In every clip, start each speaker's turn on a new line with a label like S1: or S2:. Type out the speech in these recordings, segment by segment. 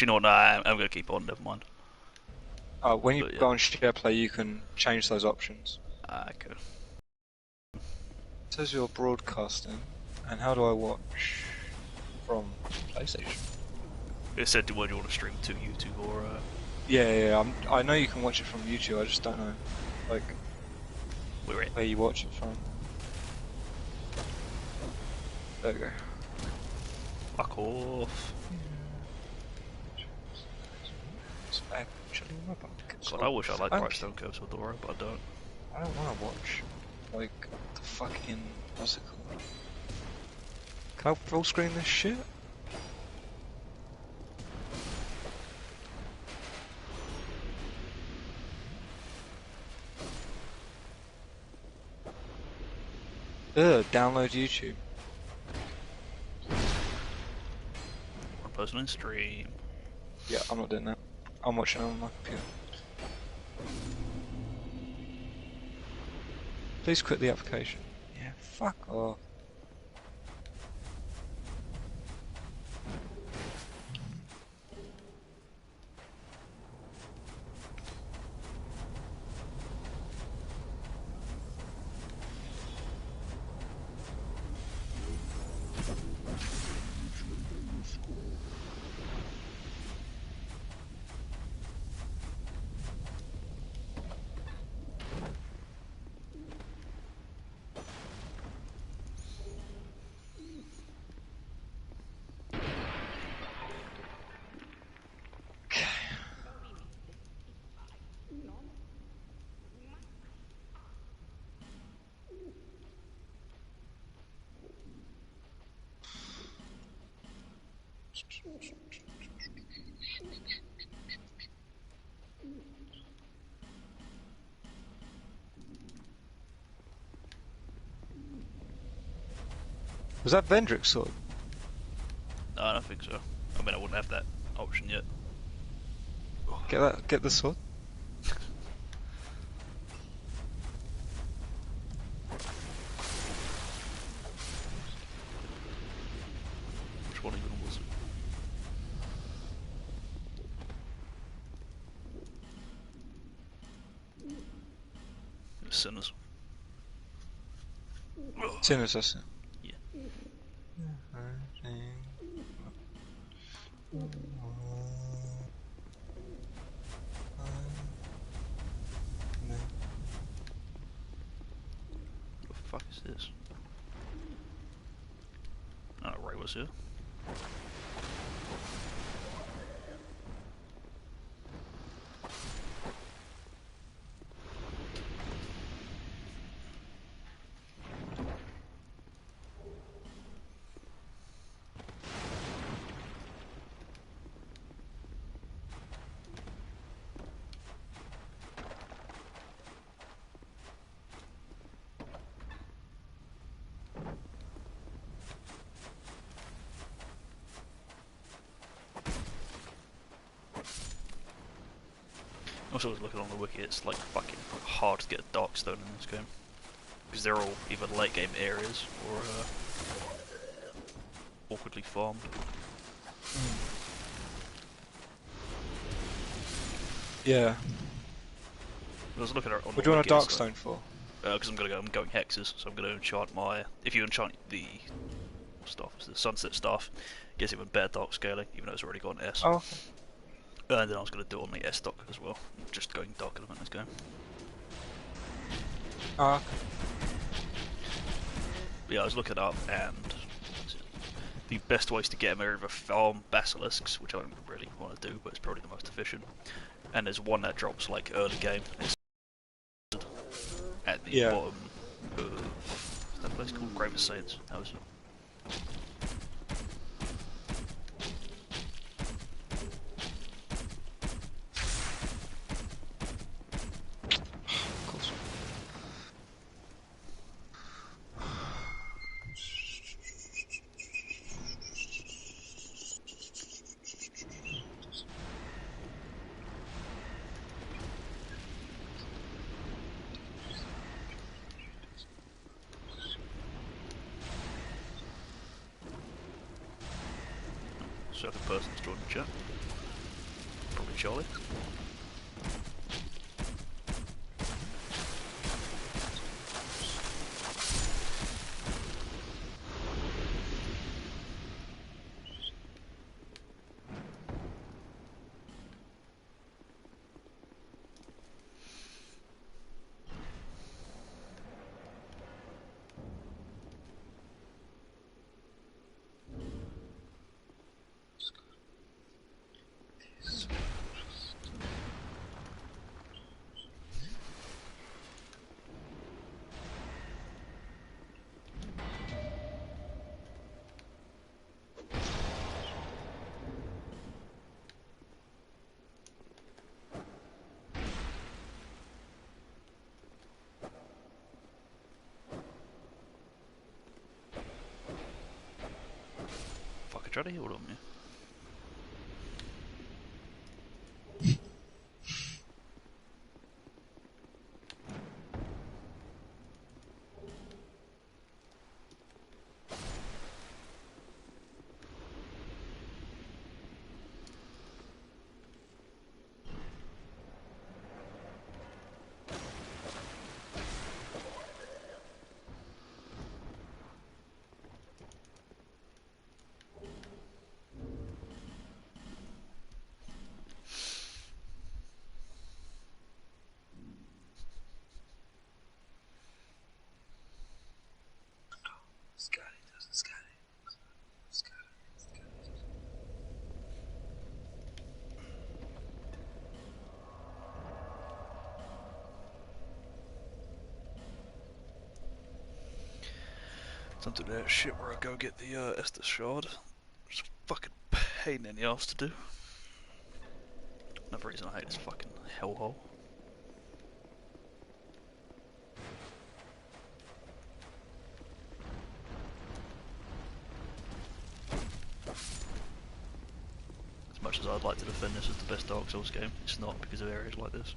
S1: you know what? No, I'm gonna keep on. Never mind.
S2: When you
S1: But yeah.
S2: go on share play, you can change those options.
S1: Okay.
S2: It says you're broadcasting, and how do I watch from PlayStation?
S1: It said whether you want to stream to YouTube or.
S2: I know you can watch it from YouTube. I just don't know, like,
S1: We're it.
S2: where you watch it from. There we go.
S1: Fuck off.
S2: It's actually my bucket.
S1: God, I wish I liked
S2: Okay.
S1: Brightstone Curse with Dora, but I don't.
S2: I don't want to watch, like, the fucking, what's it called? Can I full screen this shit? Ugh, download YouTube.
S1: One person in stream.
S2: Yeah, I'm not doing that. I'm watching on my computer. Please quit the application. Yeah, fuck off. Was that Vendrick's sword?
S1: No, I don't think so. I mean, I wouldn't have that option yet.
S2: Get the sword.
S1: Which one even was it? It was Sinners.
S2: Sinners, that's it.
S1: Yeah. What the fuck is this? Oh, Ray was here. Also, I was looking on the wiki, it's like fucking hard to get a Darkstone in this game. Because they're all either late game areas or awkwardly farmed.
S2: Yeah.
S1: I was looking at it on
S2: What
S1: the
S2: do you want
S1: wiki,
S2: a
S1: it's
S2: Darkstone for?
S1: because I'm going hexes, so I'm gonna enchant my. If you enchant the stuff, the sunset staff, it gets even better dark scaling, even though it's already got an S.
S2: Oh.
S1: And then I was gonna do it on the S stock as well, just going dark element in this game.
S2: Ah.
S1: But yeah, I was looking up, and the best ways to get them are either farm basilisks, which I don't really want to do, but it's probably the most efficient. And there's one that drops like early game. It's at the bottom of that place called Grave of Saints. How is it? Second person's joined the chat. Surely. Fuck, I tried to heal on you. Time to do that shit where I go get the Estus Shard. It's a fucking pain in the ass to do. Another reason I hate this fucking hellhole. As much as I'd like to defend this as the best Dark Souls game, it's not because of areas like this.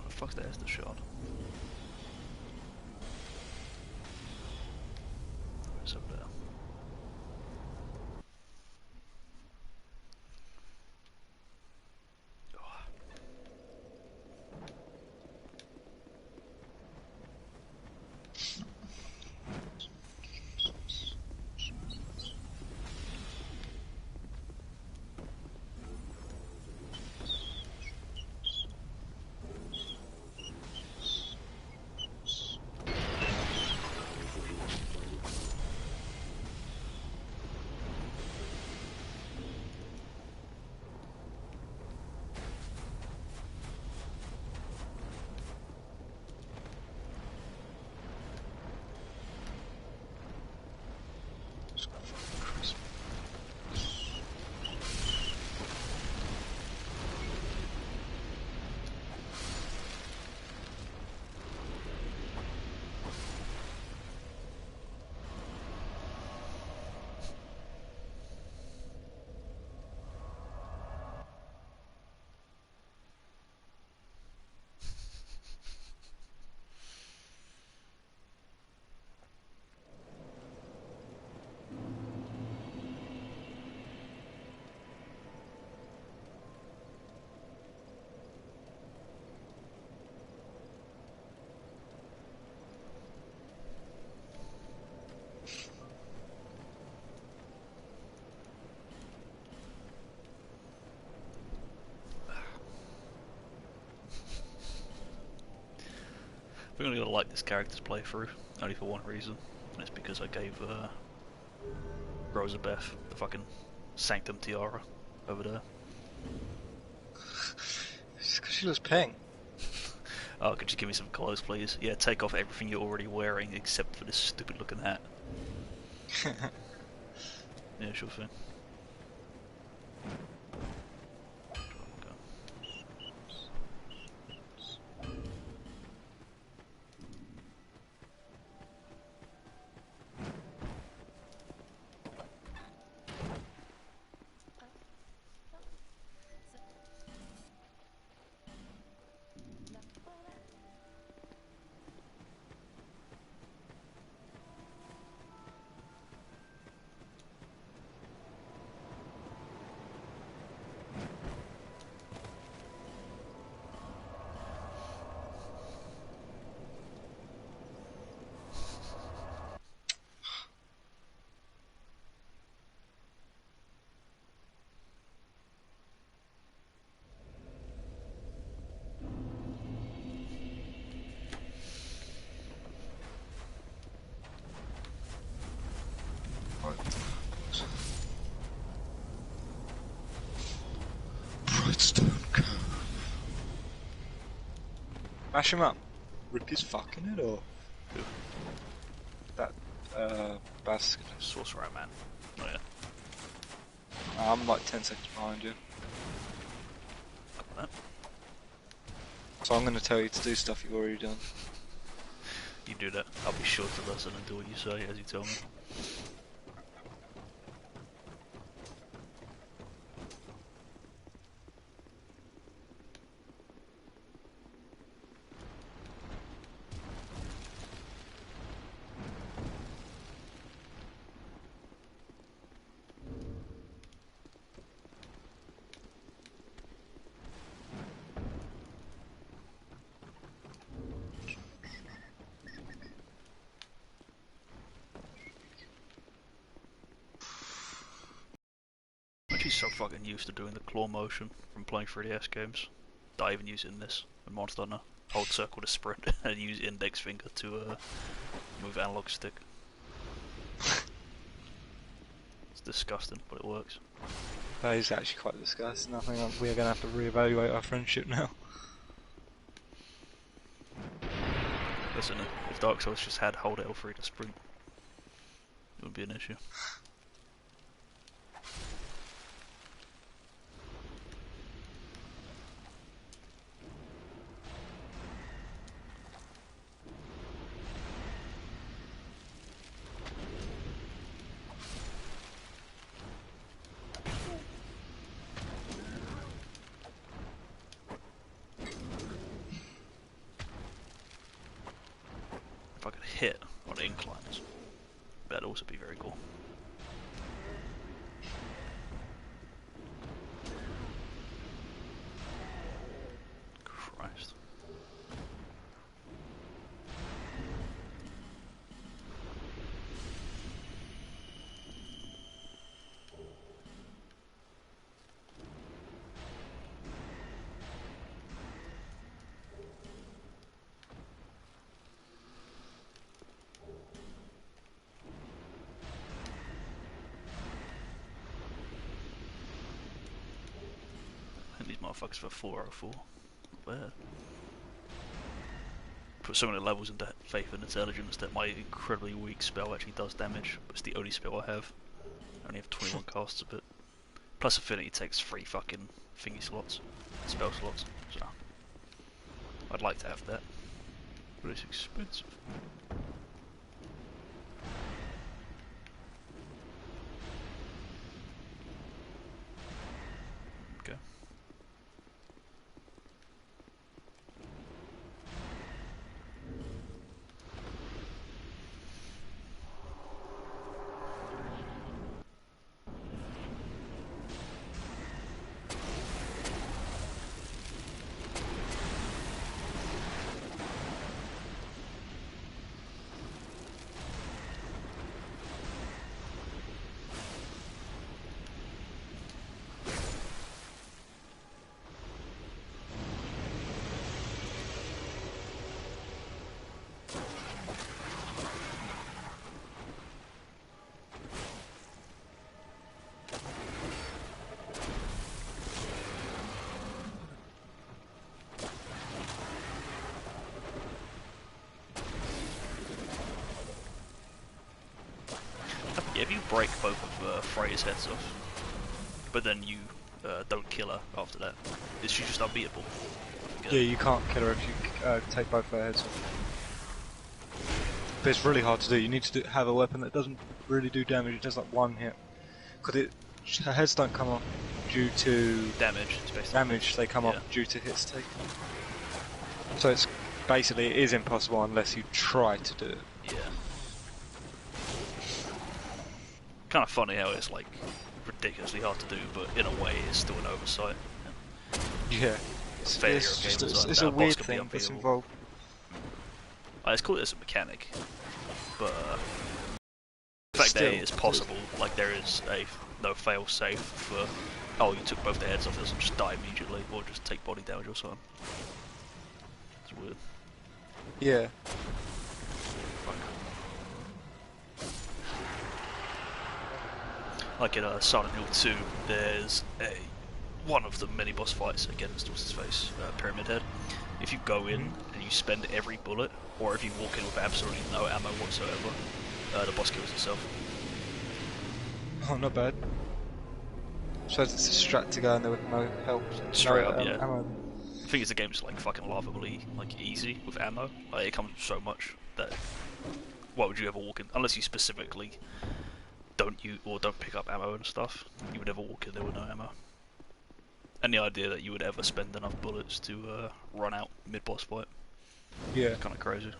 S1: Fuck that Estus Shard. It's over there. I'm only gonna like this character's playthrough, only for one reason, and it's because I gave Rosabeth the fucking Sanctum Tiara over there.
S2: It's because she was pink.
S1: Oh, could you give me some clothes, please? Yeah, take off everything you're already wearing except for this stupid looking hat. Yeah, sure thing.
S2: Brightstone Cove. Mash him up. Rip his fucking head off.
S1: Who?
S2: That, bastard.
S1: Sorcerer Man. Oh yeah.
S2: I'm like 10 seconds behind you.
S1: Got that.
S2: So I'm gonna tell you to do stuff you've already done.
S1: You do that. I'll be sure to listen and do what you say as you tell me. I'm actually so fucking used to doing the claw motion from playing 3DS games that I even use it in this, in Monster Hunter. Hold circle to sprint and use index finger to move analog stick. It's disgusting, but it works.
S2: That is actually quite disgusting. I think we're gonna have to reevaluate our friendship now.
S1: Listen, if Dark Souls just had hold L3 to sprint, it would be an issue. If I could hit on inclines, that'd also be very cool. Christ. These motherfuckers for 404. Not bad. Put so many levels into Faith and Intelligence that my incredibly weak spell actually does damage, but it's the only spell I have. I only have 21 casts of it. Plus Affinity takes 3 fucking thingy slots, spell slots, so I'd like to have that, but it's expensive. Okay. break both of Freya's heads off, but then you don't kill her after that. Is she just unbeatable?
S2: Yeah, you can't kill her if you take both her heads off. But it's really hard to do. You need to have a weapon that doesn't really do damage. It does like one hit. Because her heads don't come off due to
S1: damage. It's basically
S2: damage. They come off due to hits taken. So it's basically it is impossible unless you try to do it.
S1: Yeah. Kind of funny how it's like ridiculously hard to do, but in a way it's still an oversight.
S2: Yeah. It's a weird thing that's involved.
S1: It's called it as a mechanic, but the fact that it is possible, like there is no fail safe for, oh you took both the heads off, it doesn't just die immediately, or just take body damage or something. It's weird.
S2: Yeah.
S1: Like in Silent Hill 2, there's one of the mini boss fights against what's his face, Pyramid Head. If you go in and you spend every bullet, or if you walk in with absolutely no ammo whatsoever, the boss kills itself.
S2: Oh, not bad. So it's a strat to go in there with no help.
S1: Straight up, yeah.
S2: Ammo.
S1: The thing is, the game's like fucking laughably like easy with ammo. Like it comes with so much that why would you ever walk in unless you specifically don't pick up ammo and stuff? You would never walk in there with no ammo. And the idea that you would ever spend enough bullets to run out mid-boss fight.
S2: Yeah.
S1: Kind of crazy.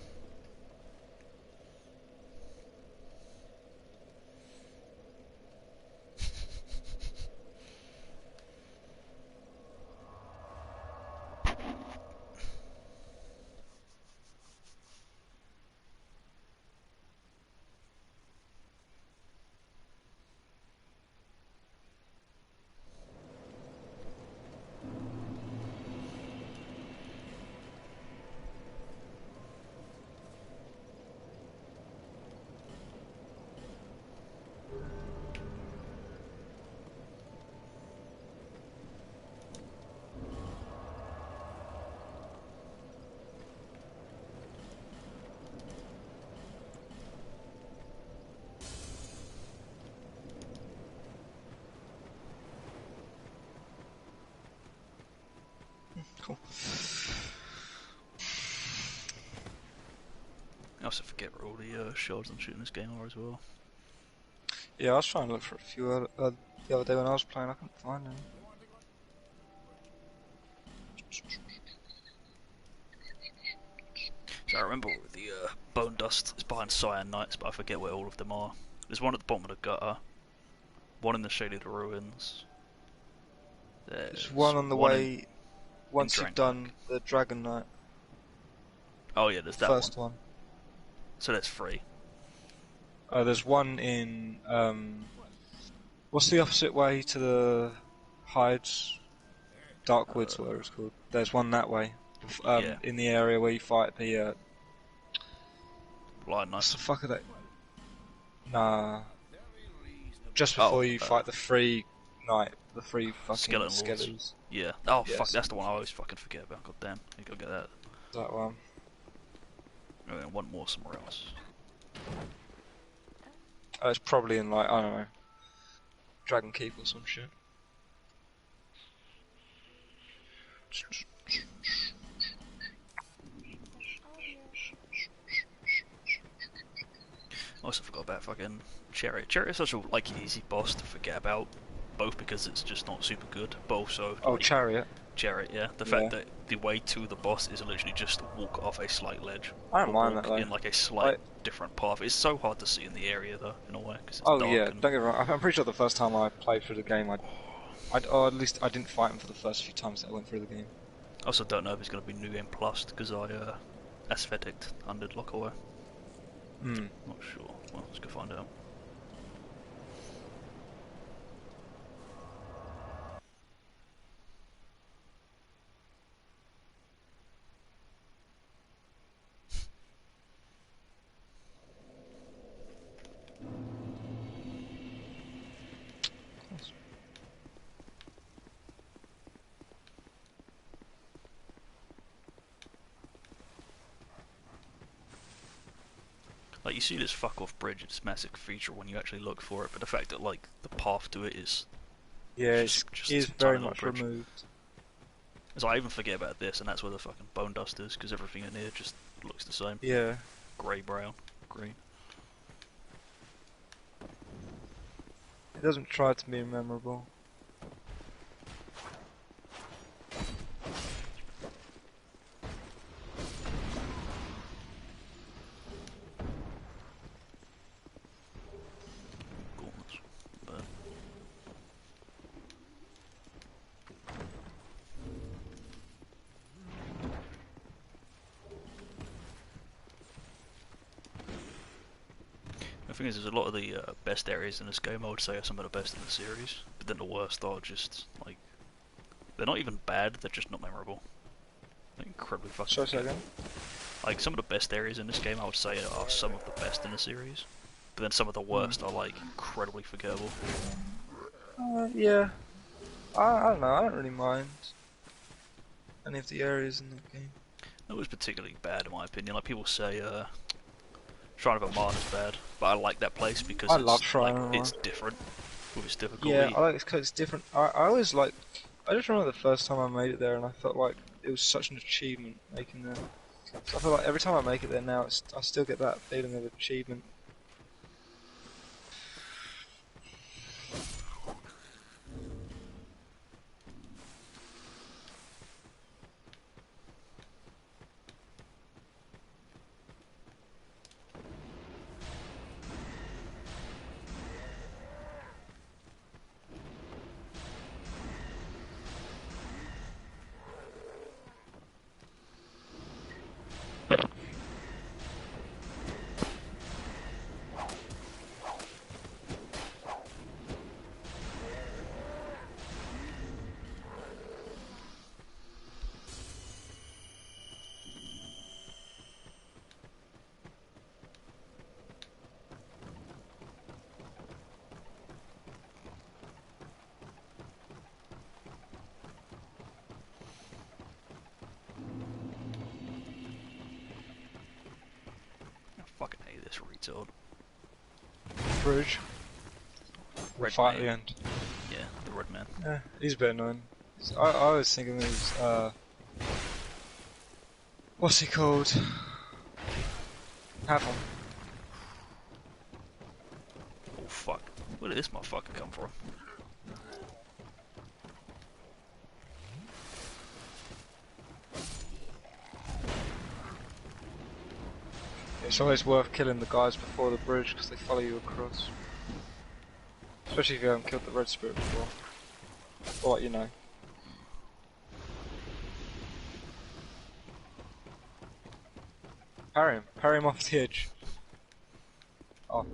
S2: Cool.
S1: I also forget where all the shards I'm shooting this game are as well.
S2: Yeah, I was trying to look for a few the other day when I was playing. I couldn't find them.
S1: So I remember the Bone Dust is behind Cyan Knights, but I forget where all of them are. There's one at the bottom of the gutter, one in the Shade of the Ruins.
S2: There's one on the way once you've done the Dragon Knight.
S1: Oh yeah, there's that
S2: first one.
S1: So that's free.
S2: There's one in what's the opposite way to the Hides? Darkwoods, whatever it's called. There's one that way.
S1: Yeah.
S2: In the area where you fight the
S1: Blind Knight.
S2: what's the fuck are they? Nah. Just before you fight the free knight, the free fucking skeletons.
S1: Yeah. Oh yes. Fuck, that's the one I always fucking forget about. God damn, you gotta get that.
S2: That one.
S1: And then one more somewhere else.
S2: It's probably in like, I don't know, Dragon Keep or some shit.
S1: I also forgot about fucking Chariot. Chariot is such a like easy boss to forget about, both because it's just not super good, but also like,
S2: Chariot.
S1: Chariot, yeah. The fact that the way to the boss is literally just walk off a slight ledge.
S2: I don't mind that though.
S1: In like a slight different path. It's so hard to see in the area though, in a way. Cause it's
S2: dark
S1: and...
S2: don't get me wrong. I'm pretty sure the first time I played through the game, or at least I didn't fight him for the first few times that I went through the game.
S1: I also don't know if it's going to be New Game Plus because I aestheticked Undead Lockaway. Not sure. Well, let's go find out. Like you see this fuck off bridge, it's a massive feature when you actually look for it, but the fact that like the path to it is
S2: Yeah,
S1: just,
S2: it
S1: just
S2: is
S1: a
S2: very
S1: tiny little
S2: much
S1: bridge.
S2: removed.
S1: So I even forget about this, and that's where the fucking bone dust is, because everything in here just looks the same.
S2: Yeah.
S1: Grey, brown, green.
S2: It doesn't try to be memorable.
S1: Gauntlets. But the thing is, there's a lot of the best areas in this game I would say are some of the best in the series, but then the worst are just, like, they're not even bad, they're just not memorable. They're incredibly fucking
S2: Sorry, say
S1: forgettable.
S2: again?
S1: Like, some of the best areas in this game I would say are some of the best in the series, but then some of the worst are, like, incredibly forgettable.
S2: Yeah. I don't know, I don't really mind any of the areas in that game.
S1: It was particularly bad in my opinion. Like, people say, Shrine of Amman is bad, but I like that place because
S2: I
S1: it's,
S2: love Shrine
S1: like,
S2: of
S1: it's
S2: Amman.
S1: different with its
S2: Yeah,
S1: difficulty.
S2: I like it because it's different. I always like. I just remember the first time I made it there, and I felt like it was such an achievement making there. So I feel like every time I make it there now, I still get that feeling of achievement.
S1: I fucking hate this retard.
S2: Bridge. The
S1: Red
S2: fight
S1: man.
S2: at the end.
S1: Yeah, the red man.
S2: Yeah, he's a bit annoying. I always think of him as what's he called? Have him.
S1: Oh fuck. Where did this motherfucker come from?
S2: It's always worth killing the guys before the bridge because they follow you across. Especially if you haven't killed the red spirit before. Or what you know. Parry him off the edge. Oh.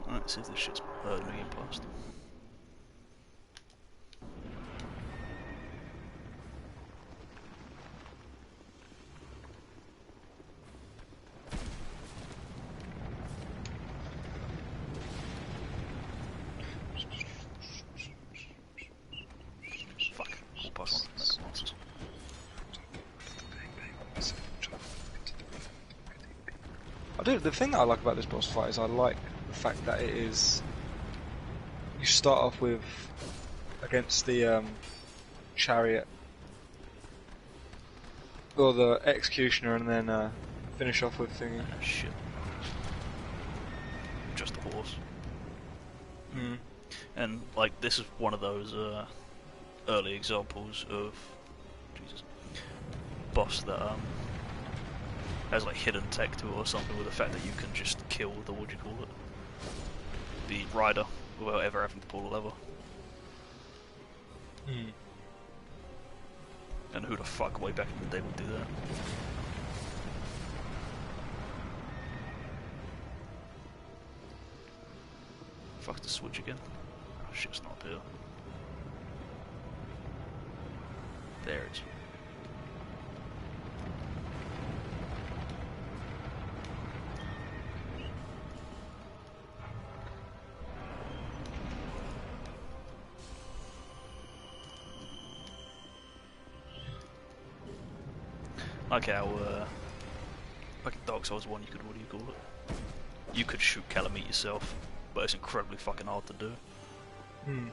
S1: Alright, see if this shit's hurting me getting past. Fuck. All past one. No, nonsense.
S2: The thing that I like about this boss fight is I like the fact that it is. You start off with against the chariot or the executioner, and then finish off with thingy.
S1: Ah, shit. Just a horse.
S2: Hmm.
S1: And, like, this is one of those early examples of Jesus boss that has like hidden tech to it or something, with the fact that you can just kill the, what do you call it, the rider without ever having to pull a lever.
S2: Hmm.
S1: And who the fuck way back in the day would do that? Fuck the switch again. Oh shit, it's not up here. There it is. Like how back in Dark Souls 1 you could, what do you call it? You could shoot Calamite yourself, but it's incredibly fucking hard to do.
S2: Hmm.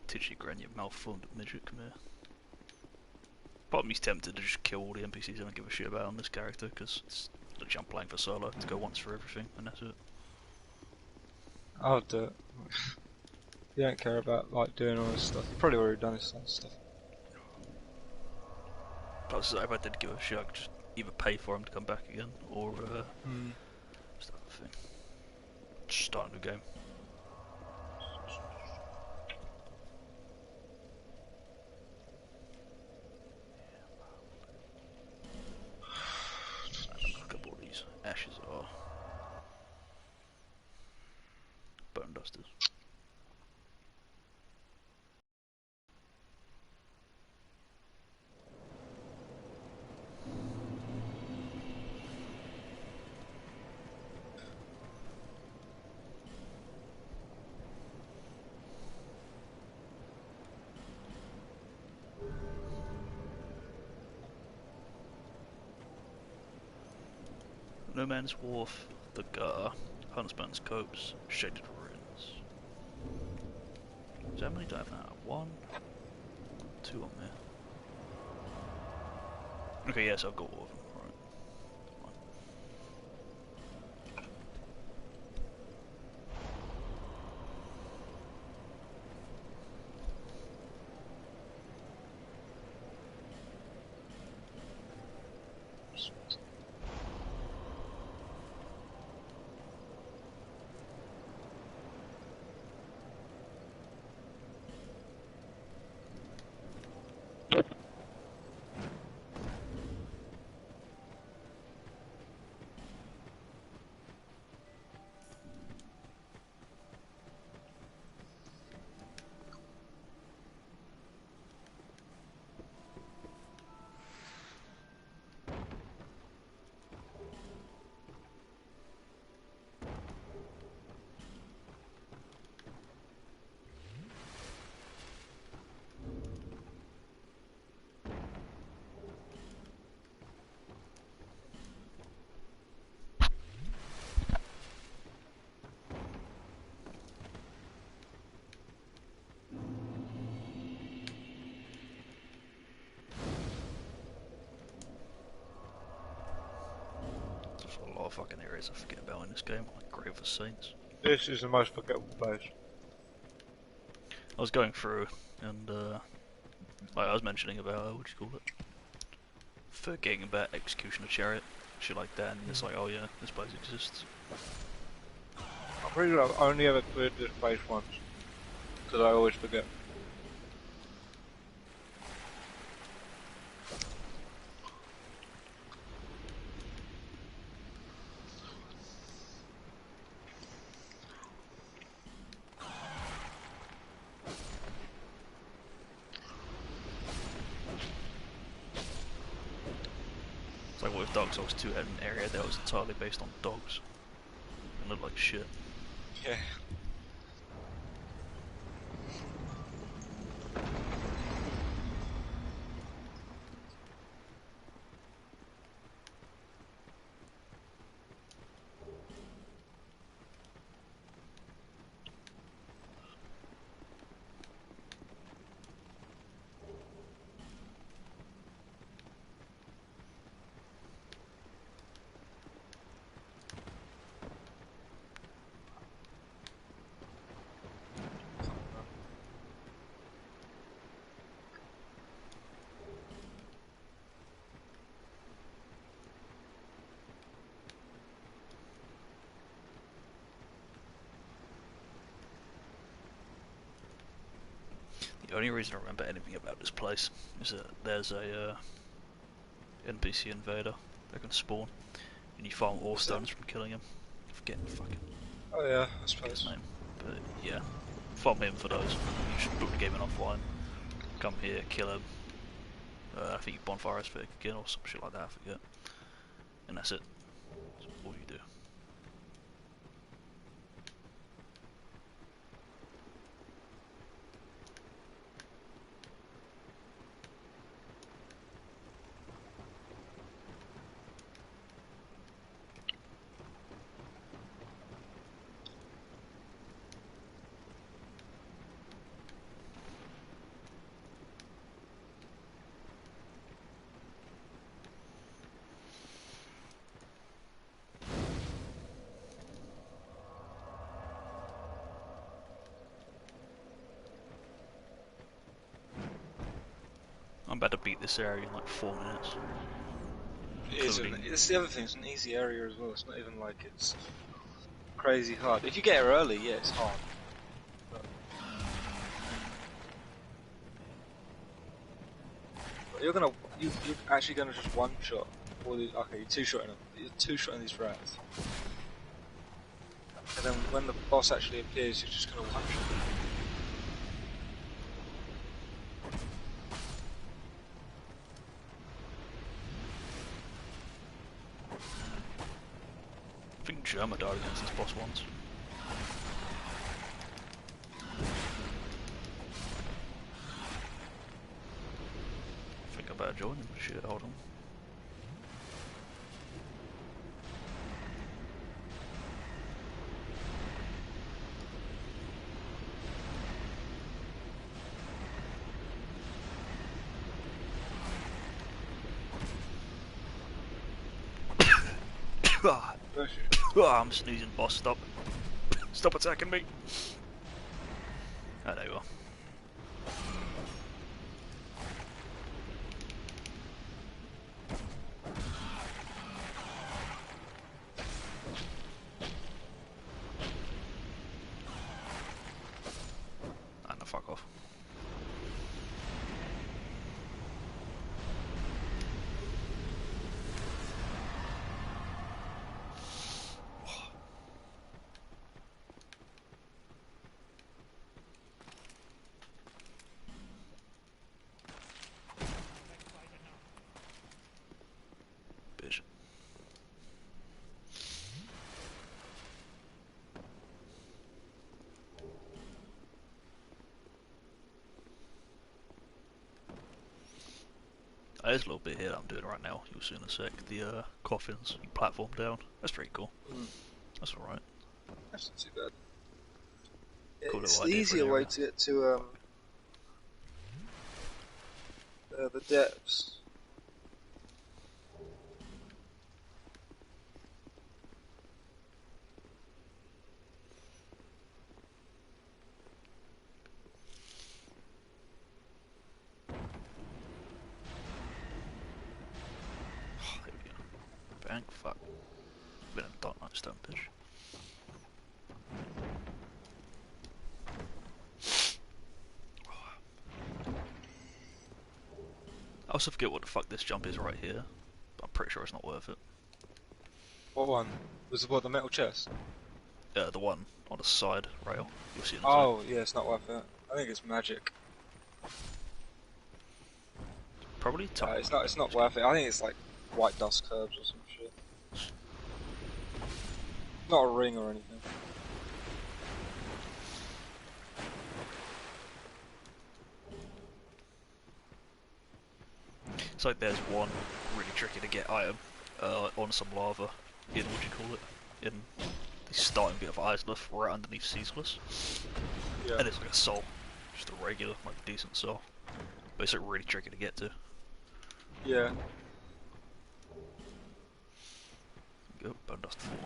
S1: Teach you grand, you malformed midget, come here. Part of me's tempted to just kill all the NPCs I don't give a shit about on this character, because it's literally I'm playing for solo, to go once for everything, and that's it.
S2: I'll do it. You don't care about like doing all this stuff. You've probably already done this stuff.
S1: Plus, if I did give a shit, I could just either pay for him to come back again, or start the thing. Just start a new game. Look at what these ashes are. Bone dusters. No Man's Wharf, the Gar, Huntsman's Copse, Shaded Ruins. So how many do I have now? 1, 2 on there. Okay, yes, I've got all of them. Right. There's a lot of fucking areas I forget about in this game, like Grave of Saints.
S2: This is the most forgettable place.
S1: I was going through, and like I was mentioning about, what do you call it? Forgetting about Executioner Chariot, shit like that, and it's like, oh yeah, this place exists.
S2: I'm pretty sure I've only ever cleared this place once, because I always forget.
S1: It's like what if Dark Souls 2 had an area that was entirely based on dogs and looked like shit.
S2: Yeah.
S1: The only reason I remember anything about this place is that there's a NPC invader that can spawn, and you farm ore stones from killing him. I forget fucking
S2: Oh yeah, I
S1: his
S2: suppose.
S1: name, but yeah, farm him for those. You should book the game in offline. Come here, kill him. I think you bonfire aspect again or some shit like that. I forget, and that's it. That's all you do. I'm about to beat this area in like 4 minutes.
S2: It's the other thing, it's an easy area as well, it's not even like it's crazy hard. If you get here early, yeah, it's hard. But you're actually gonna just one shot all the, okay, you're two-shotting them. You're two-shotting these rats. And then when the boss actually appears, you're just gonna one-shot them.
S1: I think Germa died against this boss once. I think I better join him. Shit, hold on. I'm sneezing, boss, stop. Stop attacking me. Oh, there you are. Ah, no, fuck off. Bitch. There's a little bit here that I'm doing right now. You'll see in a sec. The coffins, you platform down. That's pretty cool. That's alright.
S2: That's not too bad.
S1: Cool
S2: It's
S1: little
S2: the
S1: idea for an
S2: easier way
S1: area.
S2: to get to the depths.
S1: Oh, there we go. Bang, fuck. Been a dark night stone, bitch. I also forget what the fuck this jump is right here. But I'm pretty sure it's not worth it.
S2: What one? Was it what, the metal chest?
S1: The one on the side rail. You'll see in a
S2: Oh, yeah, it's not worth it. I think it's magic.
S1: sec. Probably time.
S2: It's not worth it. I think it's like white dust curbs or some shit. Not a ring or anything.
S1: It's like there's one really tricky to get item on some lava in, what do you call it? In the starting bit of Isleth, right underneath Ceaseless.
S2: Yeah.
S1: And it's like a soul. Just a regular, like decent soul. But it's like really tricky to get to.
S2: Yeah.
S1: Go, Bone Dust 4.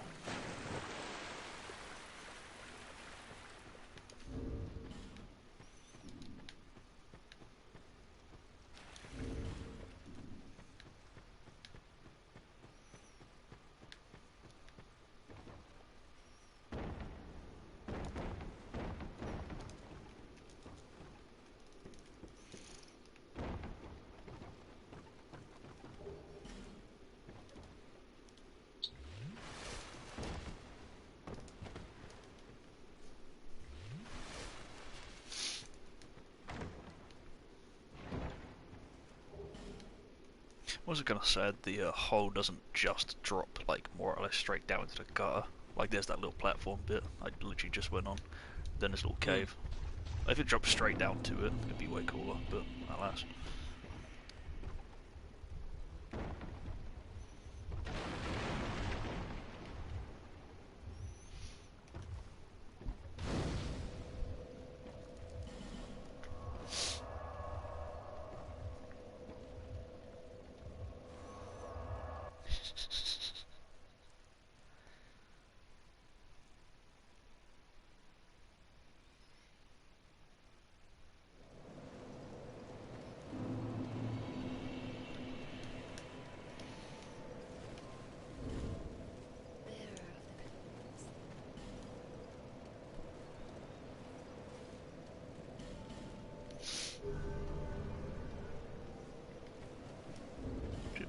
S1: What was I gonna say? The hole doesn't just drop like more or less straight down into the gutter. Like there's that little platform bit I literally just went on. Then this little cave. If it drops straight down to it, it'd be way cooler. But alas.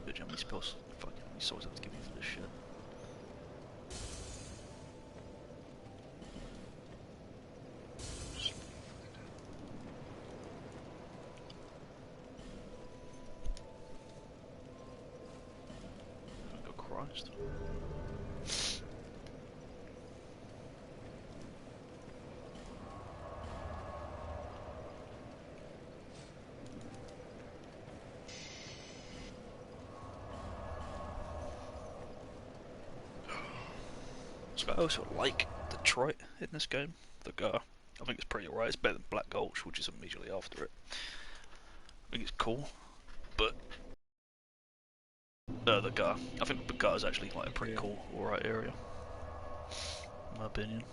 S1: Bitch, how many spells? Fuck, how many swords I have to give you for this shit? Oh Christ. So I also like Detroit in this game. I think it's pretty alright. It's better than Black Gulch, which is immediately after it. I think it's cool, but the gutter. I think the gutter is actually like a pretty cool, alright area, in my opinion.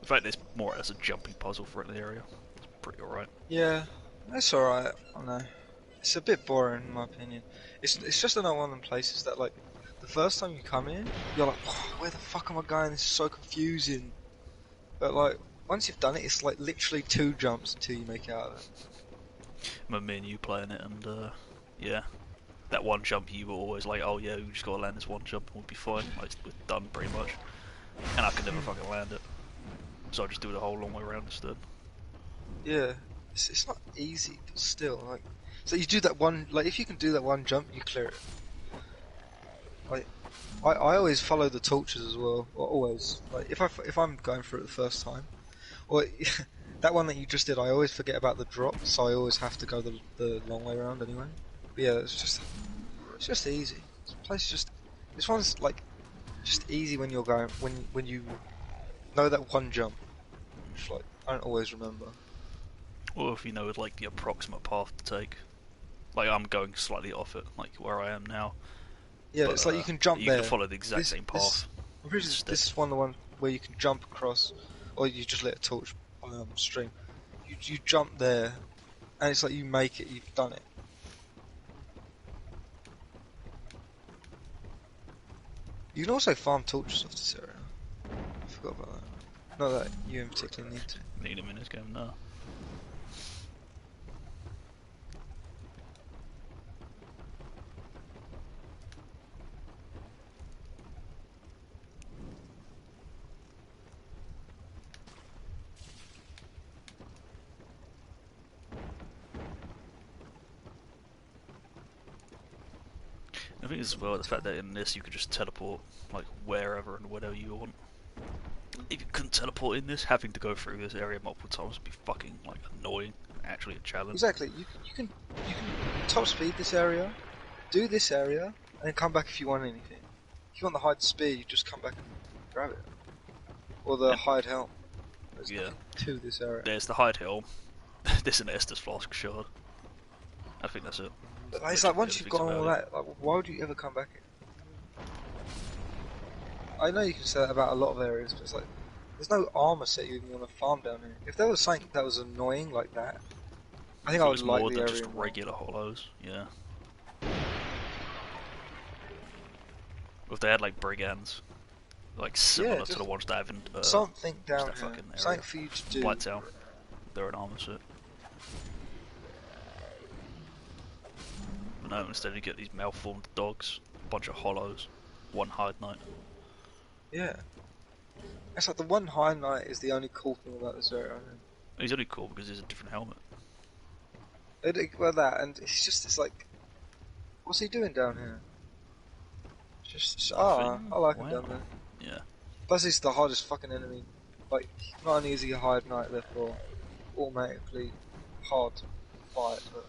S1: In fact, it's more as a jumping puzzle for the area. It's pretty alright.
S2: Yeah, that's alright. I know. It's a bit boring in my opinion. It's just another one of them places that like the first time you come in, you're like, oh, where the fuck am I going? This is so confusing. But like once you've done it, it's like literally 2 jumps until you make it out of it.
S1: I remember me and you playing it, and yeah, that one jump you were always like, oh yeah, we just gotta land this one jump and we'll be fine. Like, we're done pretty much. And I could never fucking land it. So I just do the whole long way around instead.
S2: Yeah, it's not easy, but still like. So you do that one, like if you can do that one jump, you clear it. Like, I always follow the torches as well. Or always, like if I'm going through it the first time, or that one that you just did, I always forget about the drop, so I always have to go the long way around anyway. But yeah, it's just easy. This one's like just easy when you're going when you know that one jump, which like I don't always remember.
S1: Or if you know like the approximate path to take. Like I'm going slightly off it, like where I am now.
S2: Yeah,
S1: But
S2: it's like you can jump
S1: you
S2: there.
S1: can follow the exact same path.
S2: I'm pretty sure this is one of the ones where you can jump across, or you just let a torch stream. You jump there, and it's like you make it. You've done it. You can also farm torches off this area. I forgot about that. Not that you in particular need to.
S1: Need them in this game now. I think as well the fact that in this you could just teleport like wherever and whenever you want. If you couldn't teleport in this, having to go through this area multiple times would be fucking like annoying. Actually, a challenge.
S2: Exactly. You can top speed this area, do this area, and then come back if you want anything. If you want the hide spear, you just come back and grab it, or the hide helm. There's nothing to this area.
S1: There's the hide helm. There's an Estus flask shard. I think that's it.
S2: But it's like once you've got all that, like, why would you ever come back in? I know you can say that about a lot of areas, but it's like there's no armor set you even want to farm down here. If there was something that was annoying like that, I think I would like
S1: more
S2: the
S1: than
S2: area
S1: just
S2: more.
S1: regular hollows. Yeah. If they had like brigands, like similar to the ones that have in
S2: something down
S1: that
S2: here,
S1: fucking area.
S2: something for you to do.
S1: Blighttown, they're an armor set. But no, instead you get these malformed dogs, a bunch of hollows, one hide knight.
S2: Yeah. It's like the one high knight is the only cool thing about this area. I think.
S1: He's only cool because he's a different helmet.
S2: Well, that, and it's like, what's he doing down here? I like him down there.
S1: Yeah.
S2: Plus, he's the hardest fucking enemy. Like, not only is he a hide knight, therefore automatically hard to fight, but.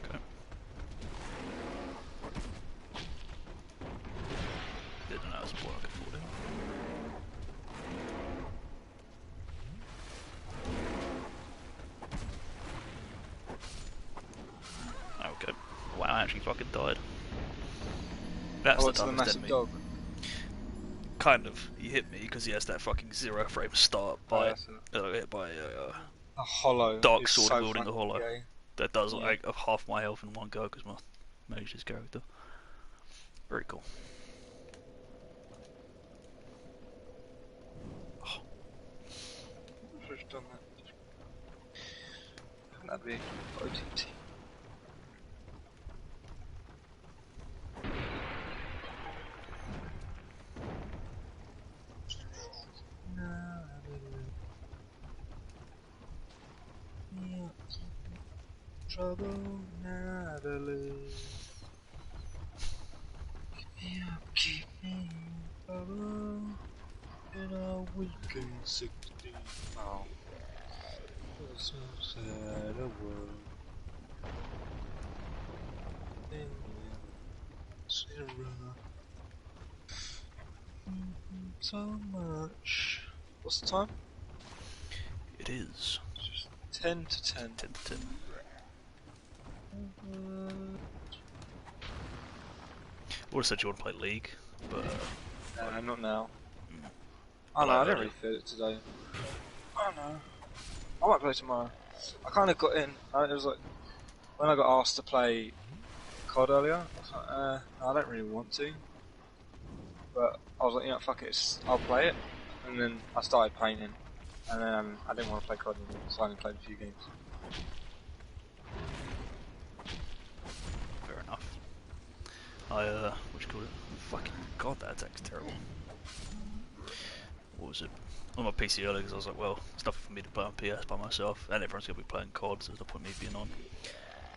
S1: Okay. Didn't know that was a boy I could afford it. Okay. Wow, I actually fucking died. That's the
S2: It's the
S1: toughest
S2: massive
S1: enemy.
S2: dog.
S1: Kind of. He hit me because he has that fucking 0 frame start by hit by
S2: a hollow.
S1: Dark Sword wielding a hollow.
S2: Gay.
S1: That does like half my health in one go because my mage's character. Very cool. Oh,
S2: Who've done that? That'd be OTT. Trouble, Natalie. Keep me trouble in a week and 16. Oh. So sad a world. So much. What's the time?
S1: it is
S2: 10 to 10.
S1: 10 to 10. I would have said you want to play League, but
S2: Not now.
S1: Mm.
S2: I know, I didn't
S1: earlier.
S2: really feel it today. I know. I might play tomorrow. I kind of got in. It was like when I got asked to play COD earlier. I was like, no, I don't really want to. But I was like, you know, fuck it, I'll play it. And then I started painting, and then I didn't want to play COD anymore, so I only played a few games.
S1: Fair enough. What you call it? Fucking god, that attack's terrible. What was it? On my PC earlier because I was like, well, it's nothing for me to play on PS by myself, and everyone's gonna be playing COD, so there's no point me being on.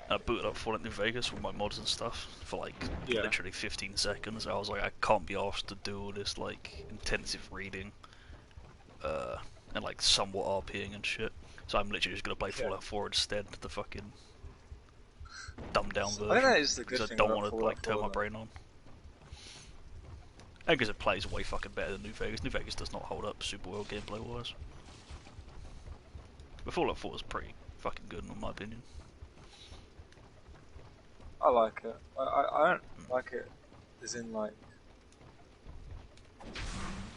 S1: And I booted up Fallout New Vegas with my mods and stuff for like literally 15 seconds. I was like, I can't be asked to do all this like intensive reading, and like somewhat RPing and shit. So I'm literally just gonna play Fallout 4 instead, the fucking dumbed down version.
S2: I think that is the good
S1: Because I
S2: thing
S1: don't
S2: about
S1: want to
S2: Fallout
S1: like turn
S2: 4,
S1: my
S2: though.
S1: brain on. because it plays way fucking better than New Vegas. New Vegas does not hold up super well gameplay wise. But Fallout 4 is pretty fucking good in my opinion.
S2: I like it. I don't like it as in like.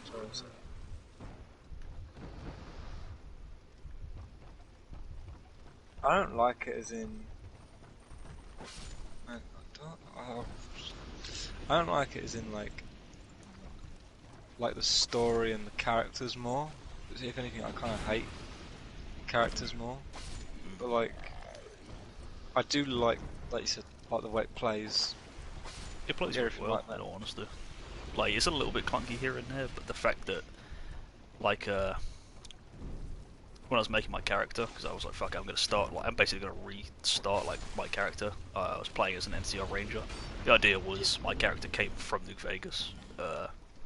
S2: Sorry, sorry. I don't like it as in. I don't like it as in like the story and the characters more. If anything, I kind of hate characters more. But like, I do like you said, like the way it plays.
S1: It plays very well, in all honesty. Like, it's a little bit clunky here and there, but the fact that, like, when I was making my character, because I was like, fuck it, I'm going to start, like, I'm basically going to restart, like, my character. I was playing as an NCR Ranger. The idea was my character came from New Vegas,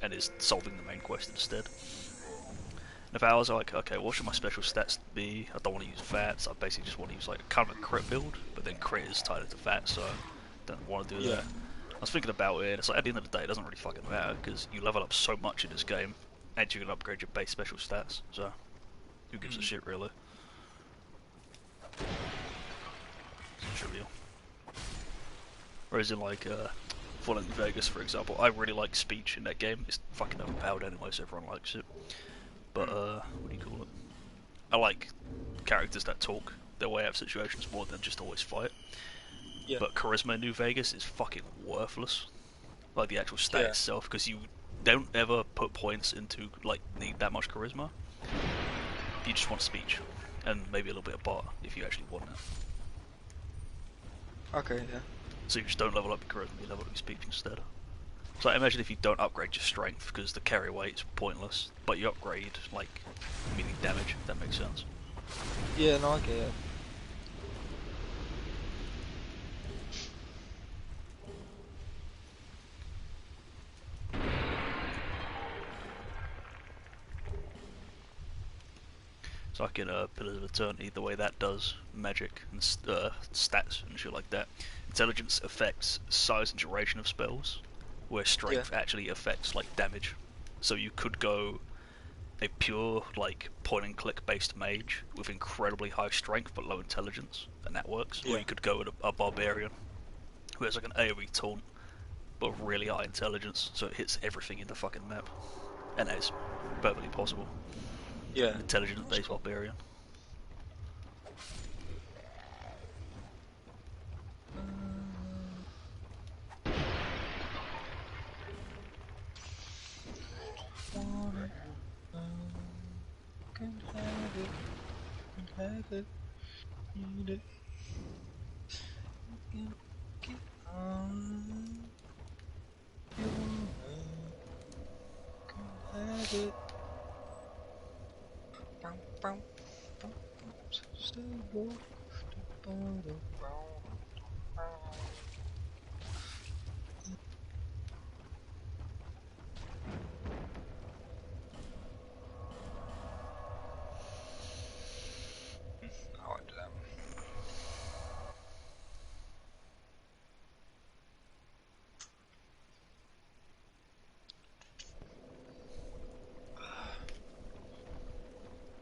S1: and is solving the main quest instead. And if I was like, okay, what should my special stats be? I don't want to use VATS, I basically just want to use, like, kind of a crit build, but then crit is tied into VATS, so I don't want to do that. I was thinking about it, and it's like, at the end of the day, it doesn't really fucking matter, because you level up so much in this game, and you can upgrade your base special stats, so who gives a shit, really? It's trivial. Whereas in, like, Fallout New Vegas, for example, I really like speech in that game. It's fucking overpowered anyway, so everyone likes it. But, what do you call it? I like characters that talk their way out of situations more than just always fight.
S2: Yeah.
S1: But charisma in New Vegas is fucking worthless. Like the actual stat itself, because you don't ever put points into like need that much charisma. You just want speech, and maybe a little bit of bar if you actually want it.
S2: Okay, yeah.
S1: So you just don't level up your charisma, you level up your speech instead. So imagine if you don't upgrade your strength because the carry weight is pointless, but you upgrade like melee damage. If that makes sense.
S2: Yeah, no, I get it.
S1: So like in Pillars of Eternity, the way that does magic and stats and shit like that. Intelligence affects size and duration of spells, where strength actually affects like damage. So you could go a pure like point and click based mage with incredibly high strength but low intelligence, and that works. Or you could go with a barbarian who has like an AoE taunt but really high intelligence, so it hits everything in the fucking map, and that is perfectly possible.
S2: Yeah.
S1: Intelligence-based barbarian.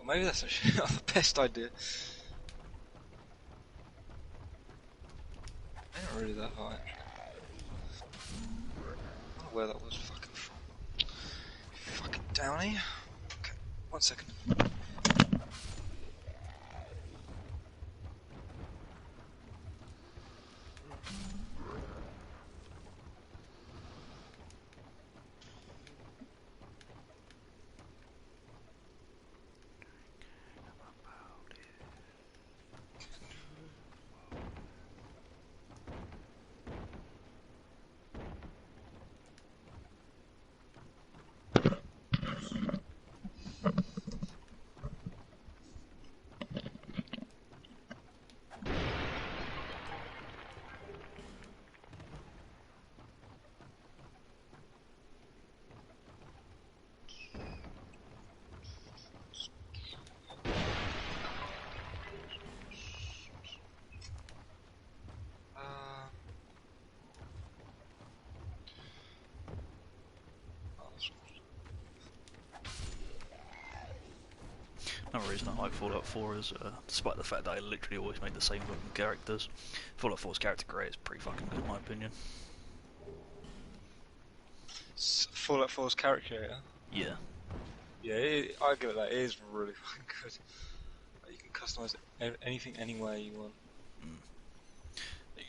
S2: Maybe that's actually not the best idea. They're not really that high. I don't know where that was fucking from. Fucking downy. Okay, 1 second.
S1: Another reason I like Fallout 4 is, despite the fact that I literally always make the same looking characters, Fallout 4's character creator is pretty fucking good in my opinion.
S2: Fallout 4's character,
S1: Yeah.
S2: yeah, I give it that. It is really fucking good. Like, you can customize anything, anywhere you want.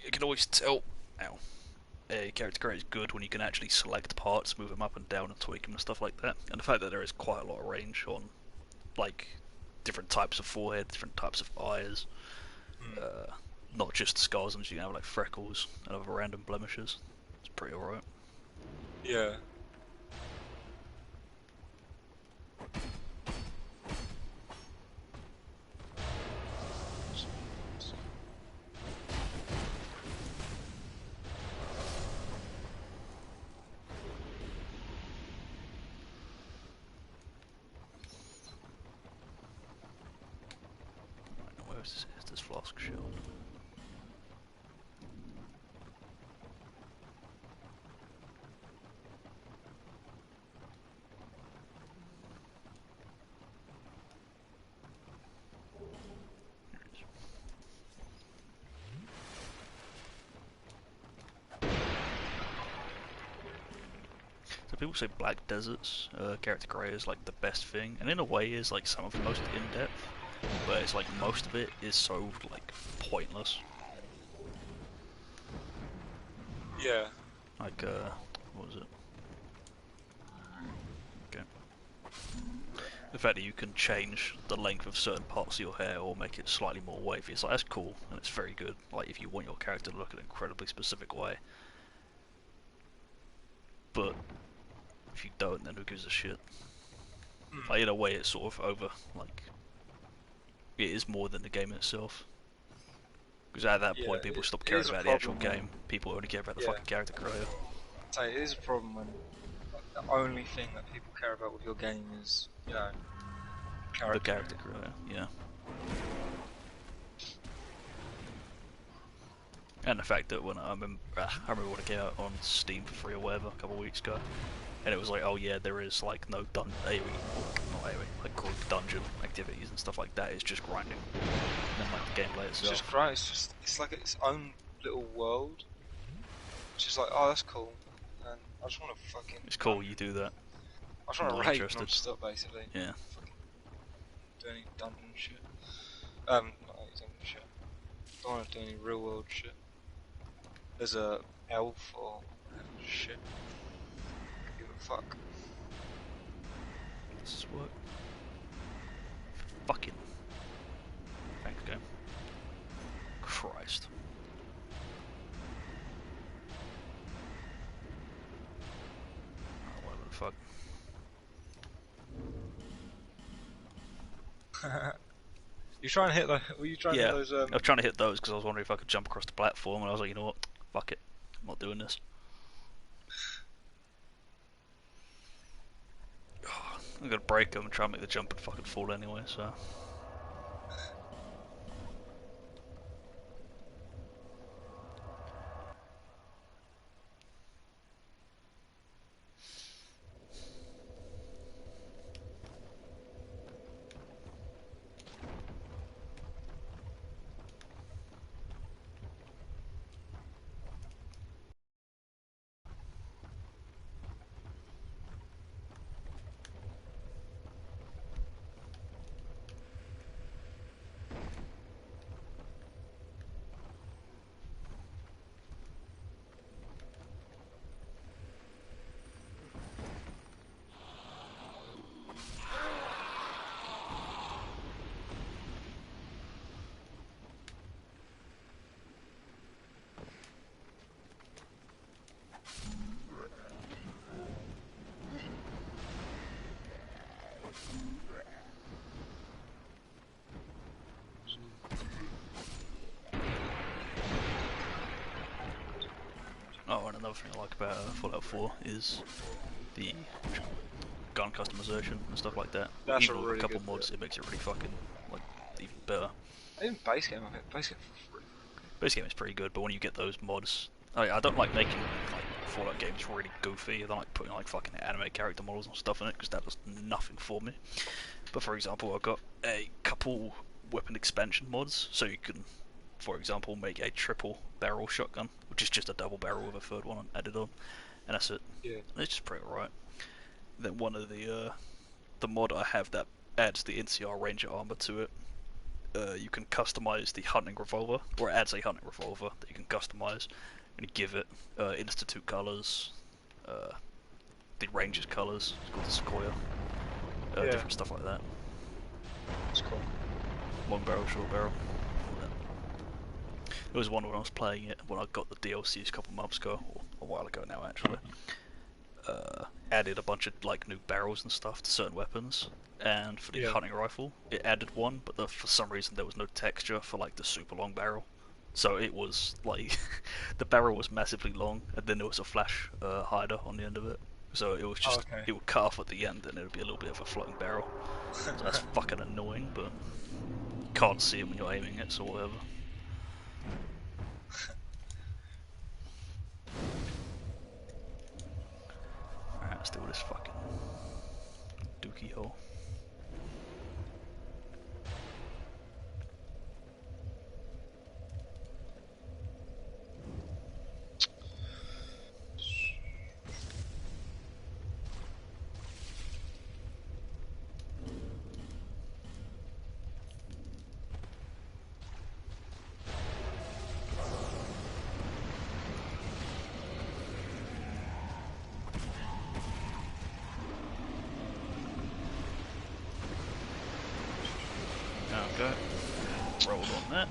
S1: You can always tell a character creator is good when you can actually select parts, move them up and down and tweak them and stuff like that. And the fact that there is quite a lot of range on, like, different types of forehead, different types of eyes, not just scars, and you can have like freckles and other random blemishes. It's pretty alright.
S2: Yeah.
S1: Where's this flask shield? So people say Black Desert's character creator is like the best thing, and in a way is like some of the most in-depth, but it's like most of it is so like pointless.
S2: Yeah.
S1: Like what was it? Okay. The fact that you can change the length of certain parts of your hair or make it slightly more wavy, it's like that's cool and it's very good. Like if you want your character to look an incredibly specific way. But if you don't, then who gives a shit? Like in a way, it's sort of over. Like it is more than the game itself. Because at that point, people stop caring about the actual game. People only care about the fucking character creator.
S2: So it is a problem when the only thing that people care about with your game is, you know,
S1: The character creator, yeah. And the fact that when I remember when it came out on Steam for free or whatever a couple of weeks ago, and it was like, oh yeah, there is like no like group dungeon activities and stuff like that. It's just grinding, and then like the gameplay itself.
S2: It's just grind. It's like its own little world. It's just like, oh, that's cool. And I just want to fucking.
S1: It's cool you do that.
S2: I just want
S1: Not
S2: to raid
S1: interested.
S2: non-stop, basically.
S1: Yeah.
S2: Fucking do any dungeon shit. Not any dungeon shit. Don't want to do any real world shit. There's a elf or shit. Give a fuck.
S1: Does this work? Fucking. Thanks, game. Christ. Oh, what the fuck?
S2: You trying to hit the? Were you trying to hit those?
S1: I was trying to hit those because I was wondering if I could jump across the platform, and I was like, you know what? Fuck it. I'm not doing this. I'm gonna break them and try and make the jump and fucking fall anyway, so. Oh, and another thing I like about Fallout 4 is the gun customization and stuff like that.
S2: That's
S1: Even
S2: a
S1: with
S2: really
S1: a couple
S2: good
S1: mods,
S2: bit.
S1: it makes it really fucking like even better.
S2: Even base game, I think base game for free.
S1: Base game is pretty good, but when you get those mods, I don't like making like Fallout games really goofy. I don't like putting like fucking anime character models and stuff in it because that does nothing for me. But for example, I've got a couple weapon expansion mods, so you can, for example, make a triple barrel shotgun, which is just a double barrel with a third one added on, and that's it.
S2: Yeah.
S1: It's just pretty alright. Then one of the mod I have that adds the NCR Ranger armor to it. You can customize the hunting revolver, or it adds a hunting revolver that you can customize, and you give it Institute colors, the Ranger's colors, it's called the Sequoia,
S2: Yeah.
S1: different stuff like that.
S2: It's cool.
S1: Long barrel, short barrel. There was one when I was playing it when I got the DLCs a couple months ago, or a while ago now actually. Added a bunch of like new barrels and stuff to certain weapons, and for the hunting rifle, it added one, but for some reason there was no texture for like the super long barrel. So it was like the barrel was massively long, and then there was a flash hider on the end of it. So it was just it would cut off at the end, and it would be a little bit of a floating barrel. So that's fucking annoying, but you can't see it when you're aiming it, so whatever. Alright, let's do this fucking dookie hole. Okay, rolled on that.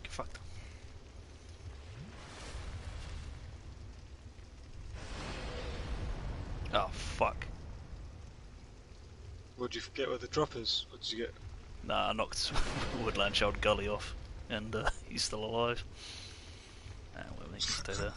S1: Fucked. Oh fuck.
S2: What, did you forget where the drop is? What did you get?
S1: Nah, I knocked Woodland Child Gully off, and he's still alive. Well, he can stay there.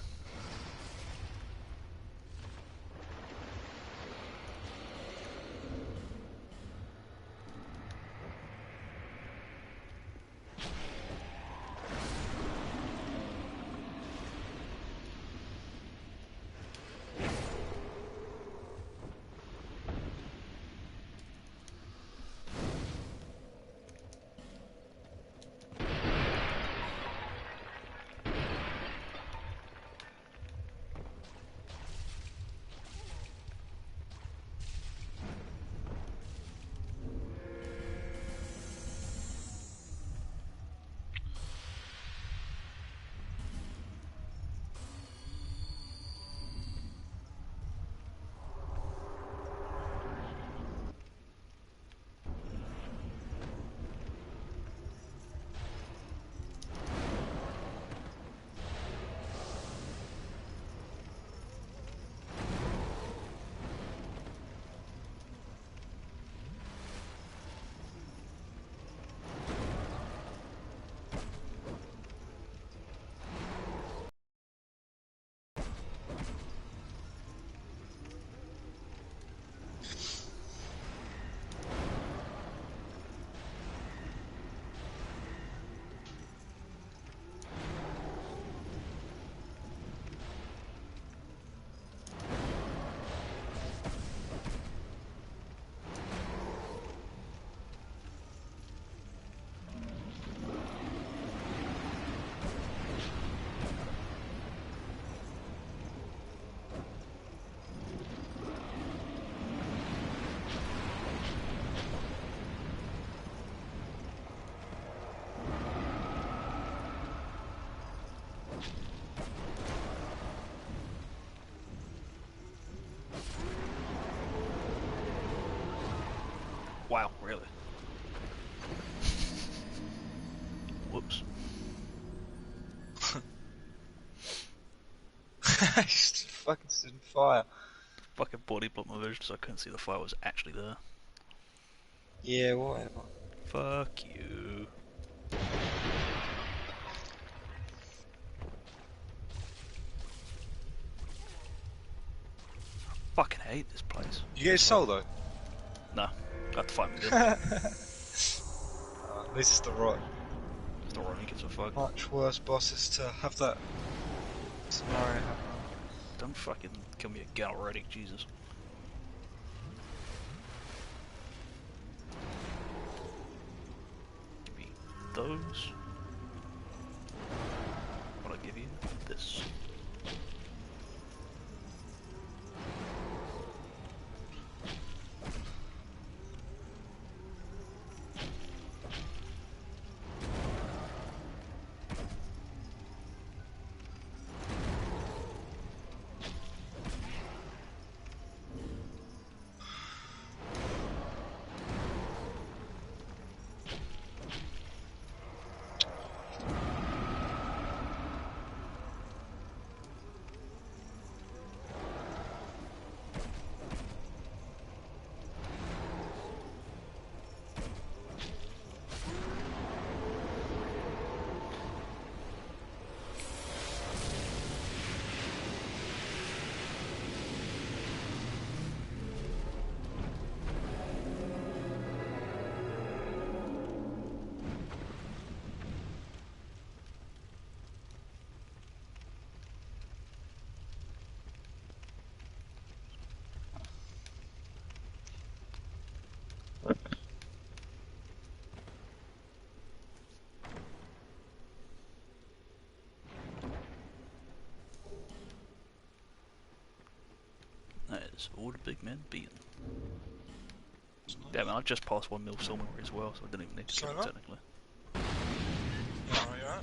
S1: Wow, really? Whoops.
S2: Just fucking stood in fire.
S1: Fucking body blocked my vision so I couldn't see the fire was actually there.
S2: Yeah, whatever.
S1: Fuck you. Fucking hate this place.
S2: You get his soul though?
S1: No, I have to fight him again.
S2: This is the right.
S1: It's not running, gives a fuck.
S2: Much worse bosses to have that scenario happen.
S1: Don't fucking kill me again already, Jesus. Give me those. What'll I give you? This. That is all the big men beaten. Yeah, man, I just passed 1 mil soul memory as well, so I didn't even need to kill him technically.
S2: Alright.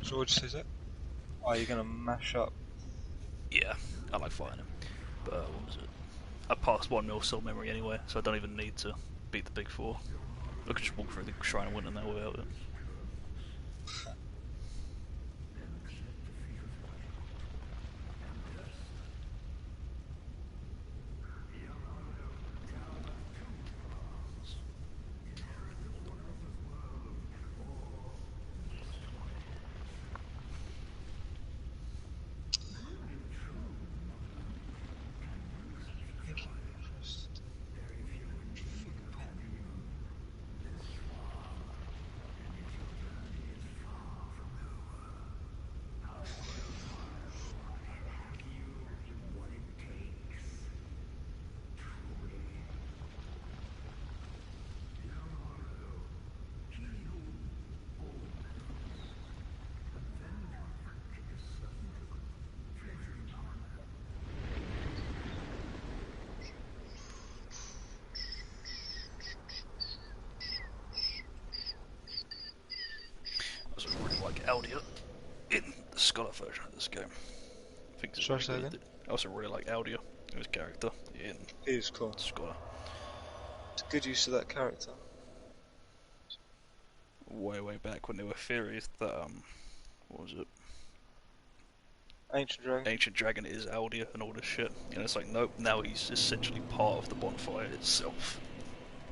S2: So what is it? Oh, you're gonna mash up.
S1: Yeah, I like fighting him. But what was it? I passed 1 mil soul memory anyway, so I don't even need to beat the big 4. I could just walk through the Shrine of Winter now without it. I also really like Aldia in the Scholar version of this game. I think it's
S2: Should I
S1: really
S2: say
S1: good.
S2: that?
S1: I also really like Aldia, his character in
S2: He is cool.
S1: Scholar.
S2: It's a good use of that character.
S1: Way back when there were theories that what was it?
S2: Ancient Dragon.
S1: Ancient Dragon is Aldia and all this shit. And it's like, nope, now he's essentially part of the bonfire itself.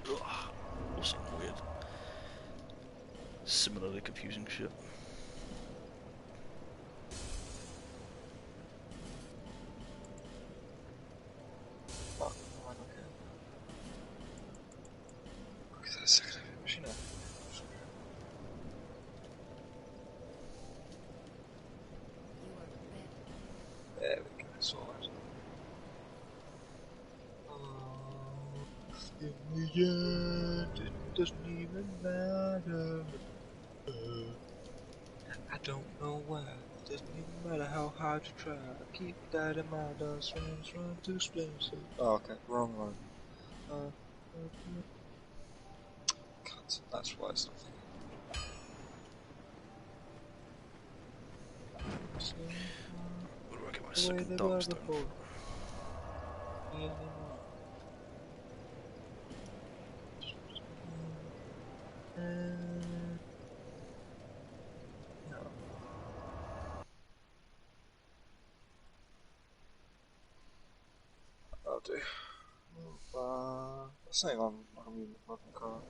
S1: Ugh. Or some weird, similarly confusing shit.
S2: Fuck, why not get? Look at that second machine. There we go, sorted. In the end, it doesn't even matter. I don't know why. It doesn't even matter how hard you try. Keep that in mind. Run to Spencer. Oh, okay, wrong one. Cut. That's why it's not.
S1: What do I get my
S2: The way
S1: second
S2: they
S1: dark
S2: were
S1: stone?
S2: before. No. I'll do. Let's hang on. I'm in the fucking car.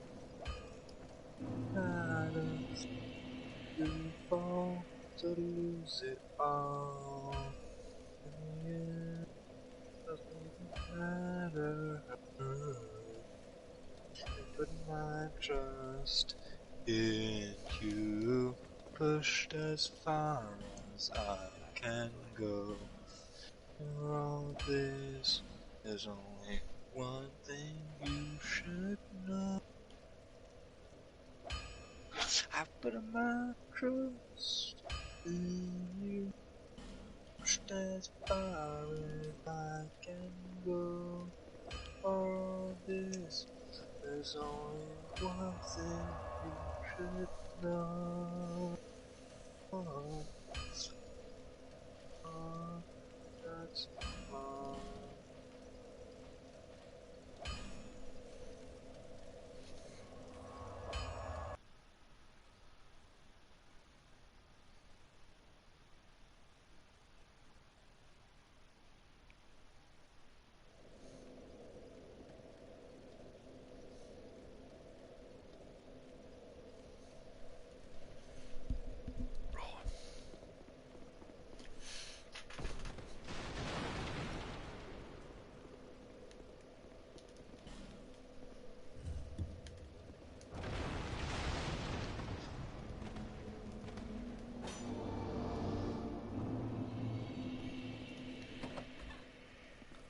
S2: You fall to lose it all. In the end, doesn't matter. Put my trust in you. Pushed as far as I can go. For all this, there's only one thing you should know. I put my trust in you. Pushed as far as I can go. For all this, there's only one thing you should know. That's all.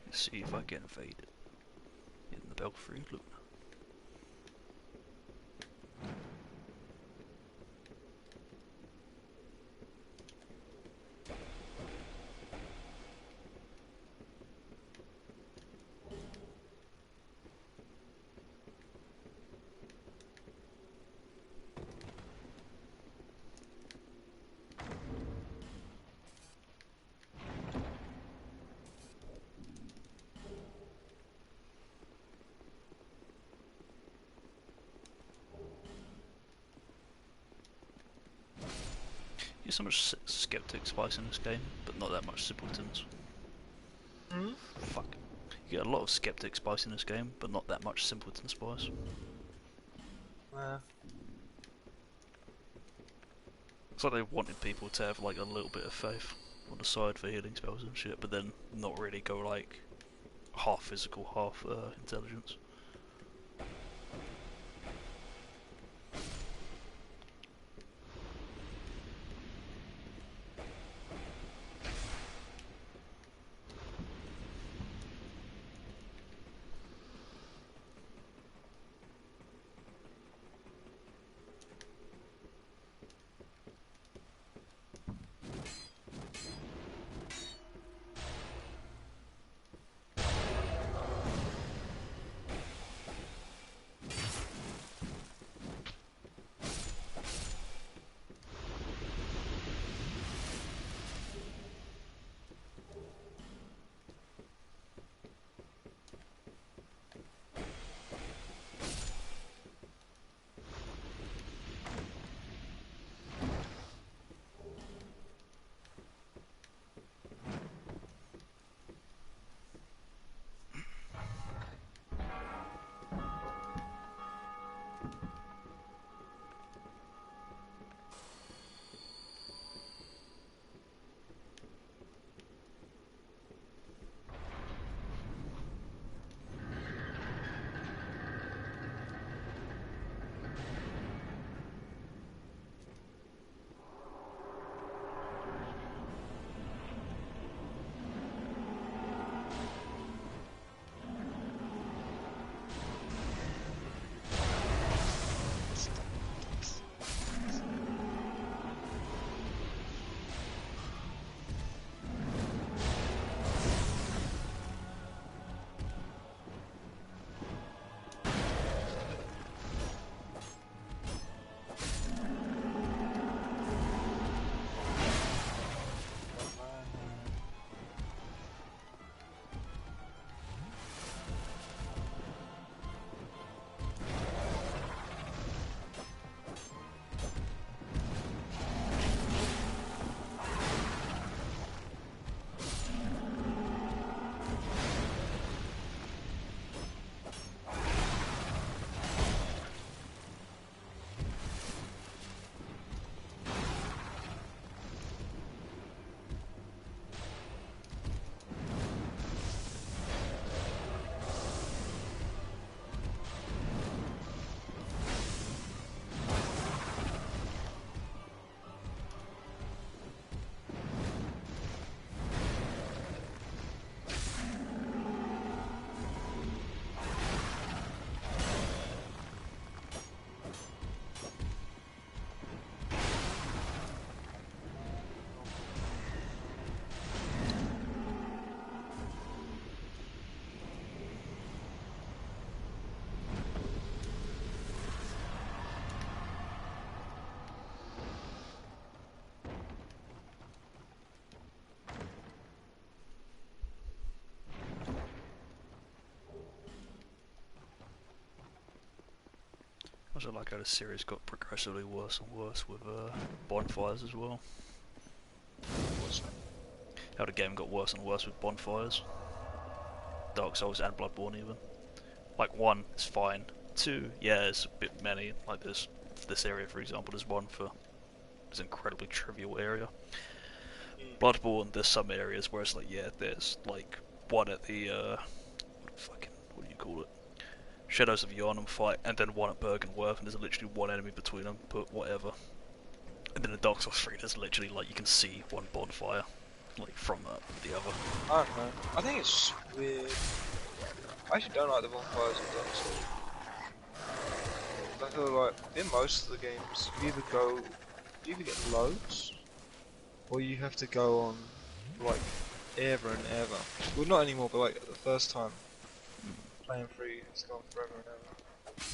S1: Let's see if I get invaded. In the belfry, look. There's so much skeptic spice in this game, but not that much simpletons. Fuck. You get a lot of skeptic spice in this game, but not that much simpleton spice. It's like they wanted people to have like a little bit of faith on the side for healing spells and shit, but then not really go like half physical, half intelligence. also like how the series got progressively worse and worse with bonfires as well.
S2: What's that?
S1: How the game got worse and worse with bonfires. Dark Souls and Bloodborne even. Like 1 is fine. 2, yeah, it's a bit many. Like this area for example, there's one for this incredibly trivial area. Bloodborne, there's some areas where it's like, yeah, there's like one at the what do you call it? Shadows of Yharnam fight, and then one at Bergenworth, and there's literally one enemy between them, but whatever. And then in Dark Souls 3, there's literally like you can see one bonfire, like from the other.
S2: I don't know. I think it's just weird. I actually don't like the bonfires in Dark Souls. I feel like in most of the games, you either get loads, or you have to go on like ever and ever. Well, not anymore, but like the first time playing through, it's gone forever and ever.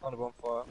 S2: On a bonfire.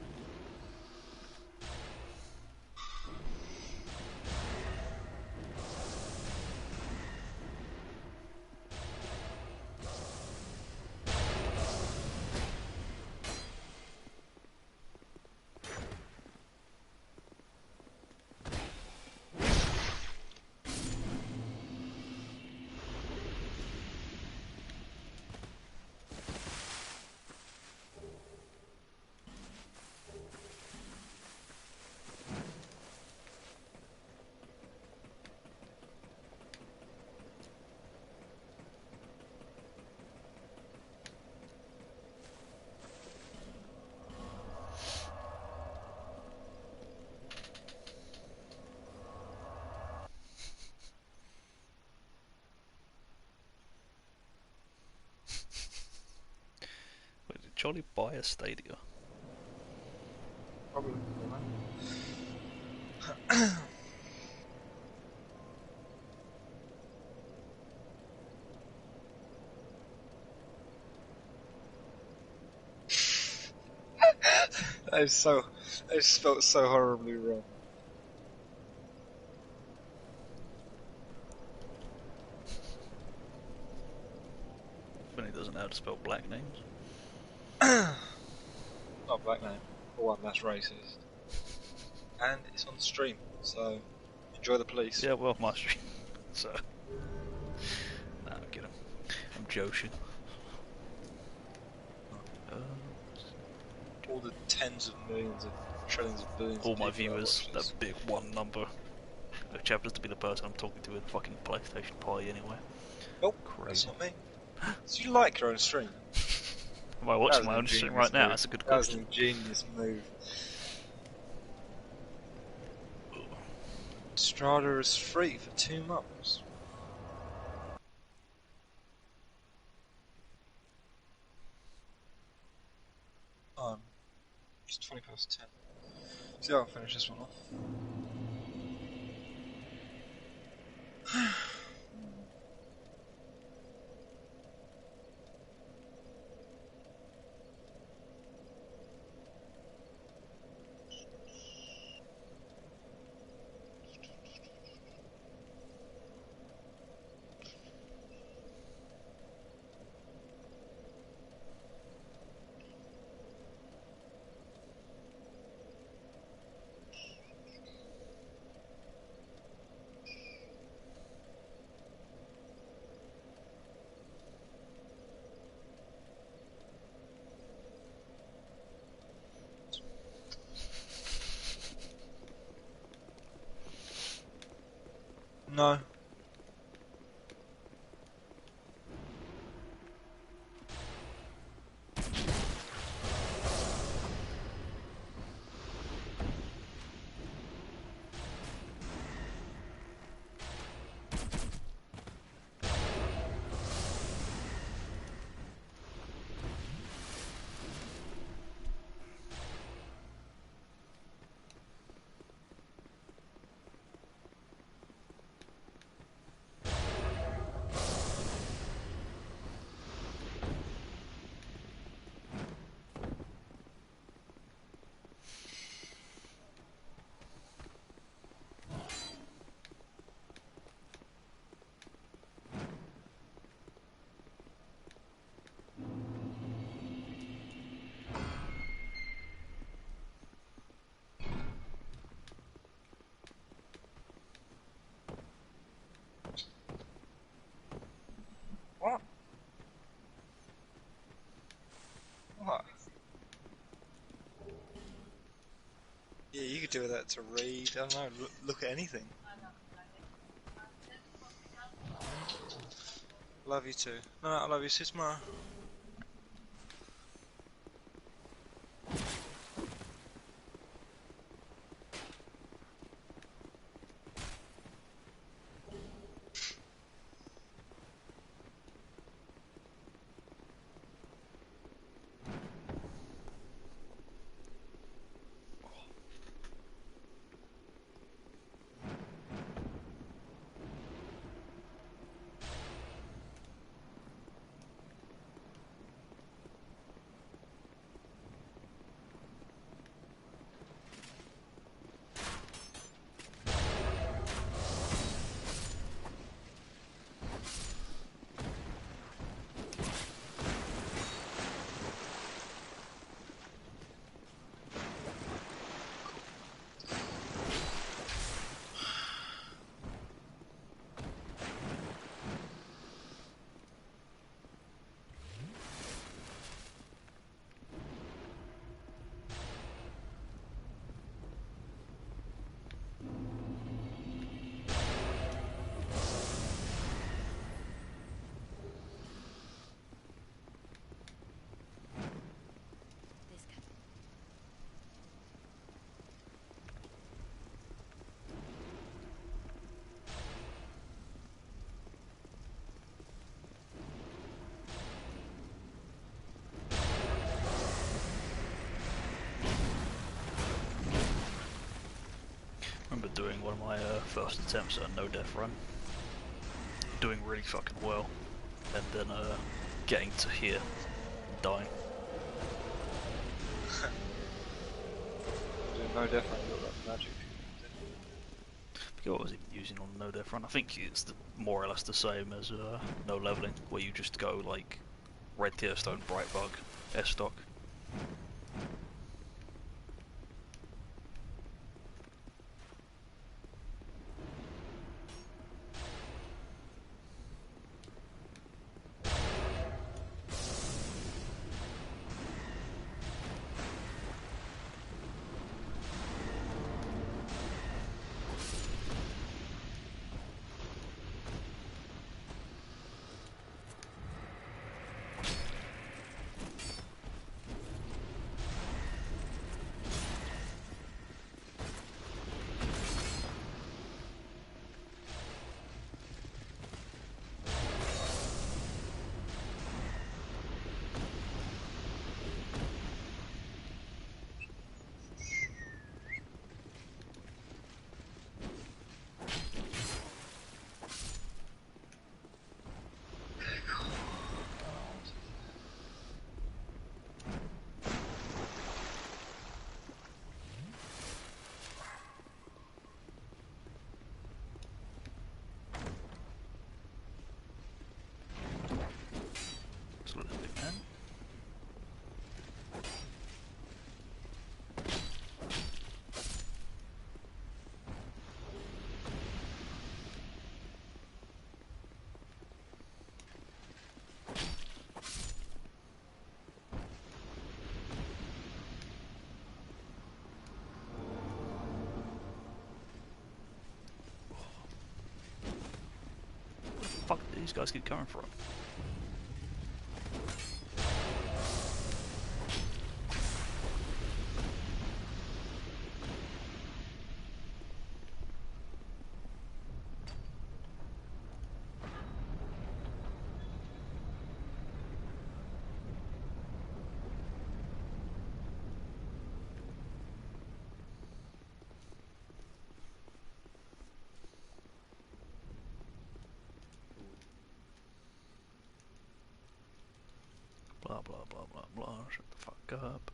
S1: Wait, did Jolly buy a Stadia?
S2: Probably. That is so. That is spelt so horribly wrong.
S1: When he doesn't know how to spell black names.
S2: Not black name. For one, that's racist. And it's on stream, so enjoy the police.
S1: Yeah, well, my stream. So, nah, get him. I'm joking.
S2: All the tens of millions of trillions of billions
S1: All
S2: of
S1: my
S2: people
S1: viewers,
S2: watch
S1: that
S2: this.
S1: big one number, which happens to be the person I'm talking to in fucking PlayStation Party anyway.
S2: Oh,
S1: Crazy.
S2: that's not me. So you like your own stream?
S1: Am I watching my own stream right now? That's a good
S2: That was
S1: question.
S2: an ingenious move. Strada is free for 2 months. It's 20 past 10. See, I'll finish this one off. No. set to read. I don't know. Look at anything. Love you too. No, I love you, Sisma.
S1: I remember doing one of my first attempts at a no-death run, doing really fucking well, and then getting to here, and dying.
S2: No, definitely got that magic.
S1: I forget what I was even using on the no-death run. I think it's more or less the same as no leveling, where you just go like red tearstone, bright bug, S-stock. Absolutely, man. Where the fuck do these guys keep coming from? Blah blah blah blah blah. Shut the fuck up.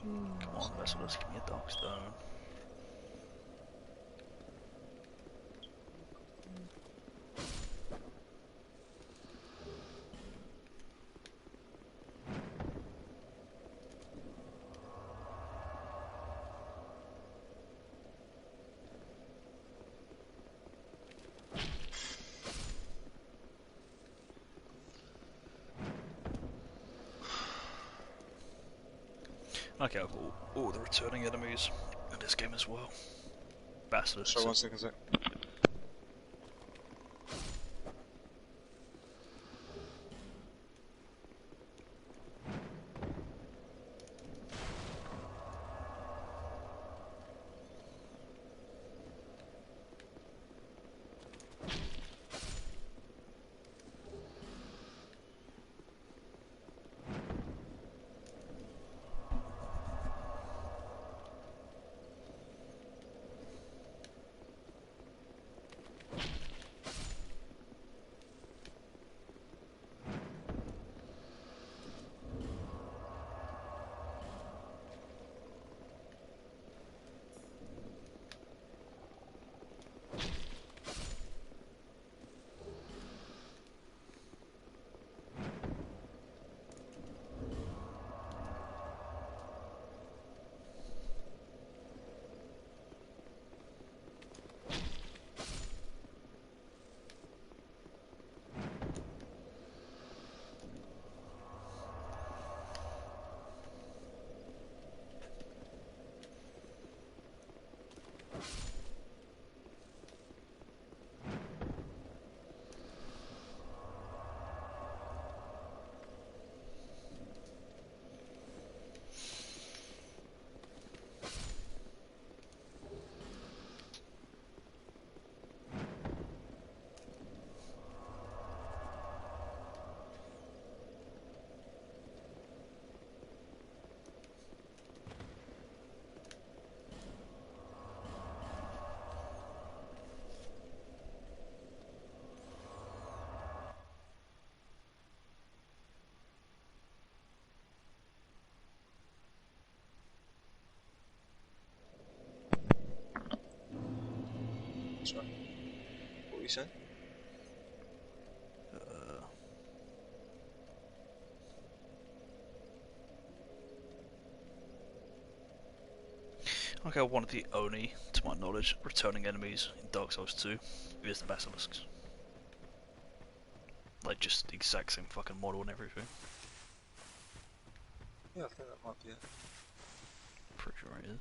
S1: Come on, Basilisk, give me a Darkstone. Okay, I've got all the returning enemies in this game as well. Basilisk.
S2: So 1 second, sec. Sorry. What were you saying?
S1: Okay, one of the only, to my knowledge, returning enemies in Dark Souls 2 is the Basilisks. Like, just the exact same fucking model and everything.
S2: Yeah, I think that might be it.
S1: Pretty sure it is.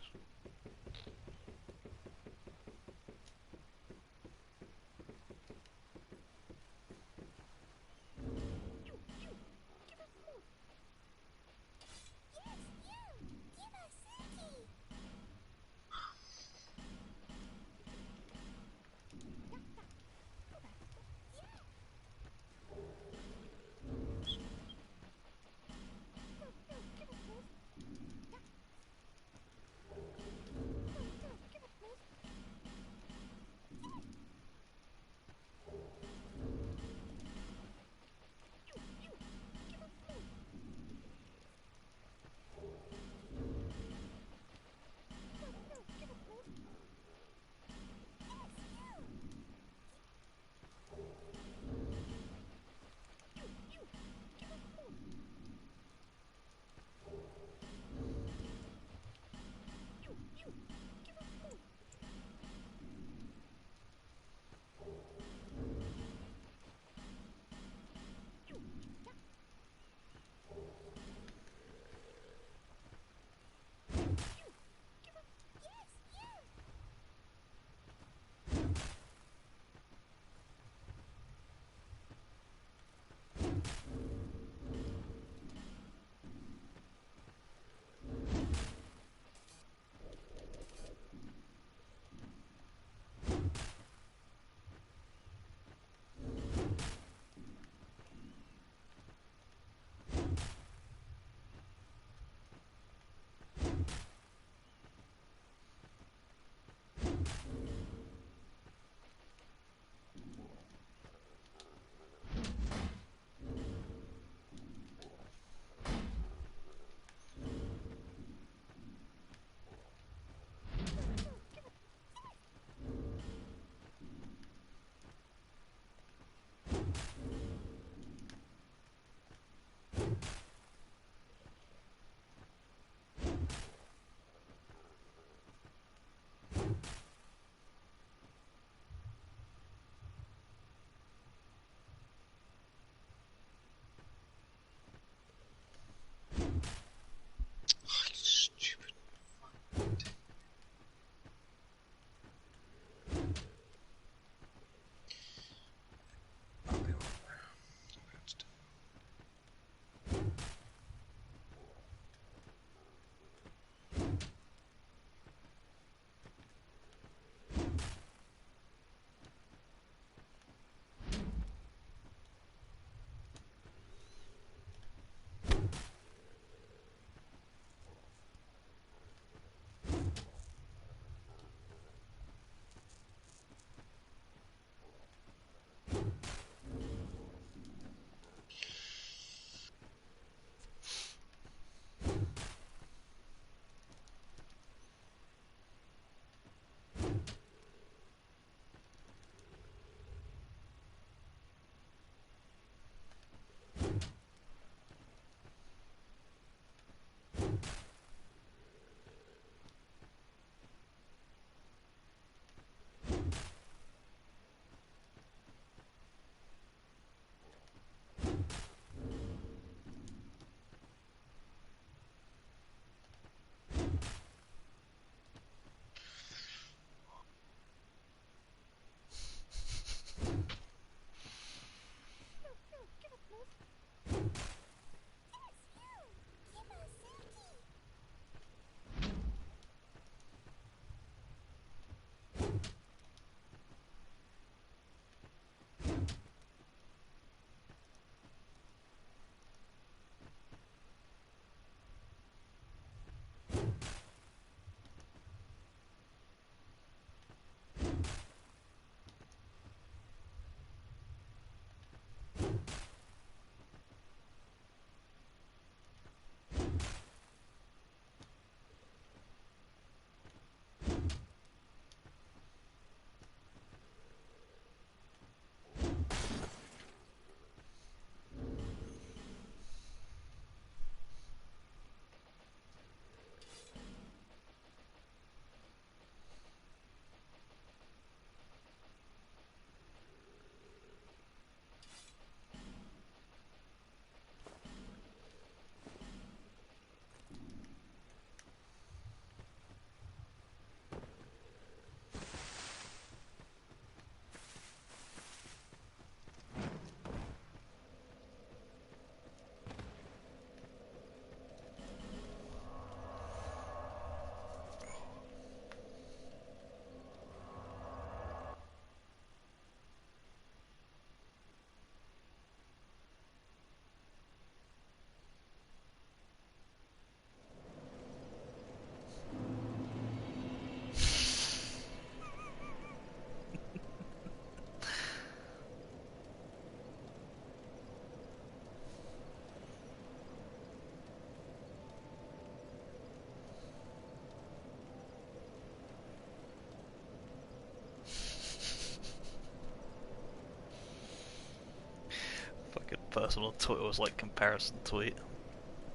S1: person on Twitter was like comparison tweet.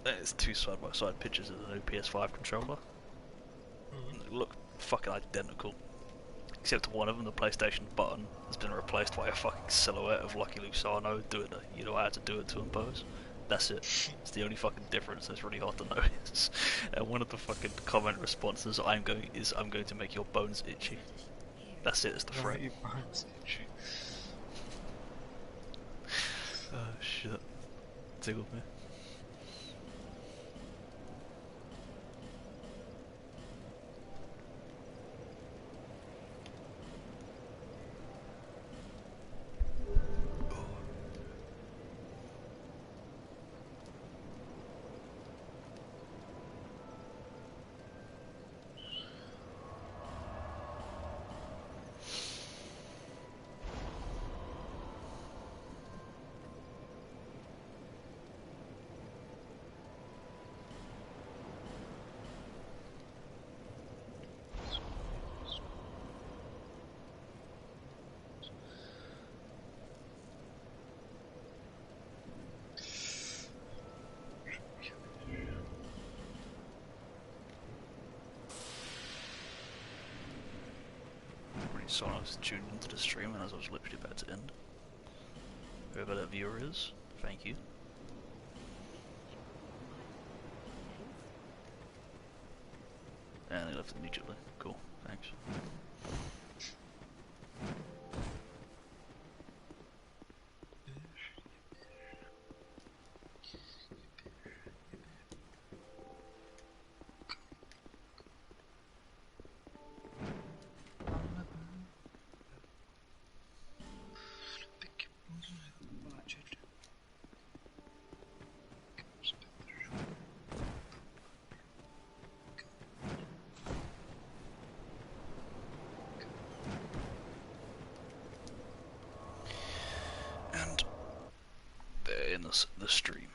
S1: It's two side by side pictures of the new PS5 controller. They look fucking identical. Except one of them, the PlayStation button, has been replaced by a fucking silhouette of Lucky Luciano doing a, you know how to do it to him pose. That's it. It's the only fucking difference. It's really hard to notice. And one of the fucking comment responses I'm going to make your bones itchy. That's it. It's the frame.
S2: Your bones itchy.
S1: Oh shit. Tickled me. Someone else tuned into the stream and as I was literally about to end. Whoever that viewer is, thank you. And they left immediately. Cool, thanks. And they're in the stream.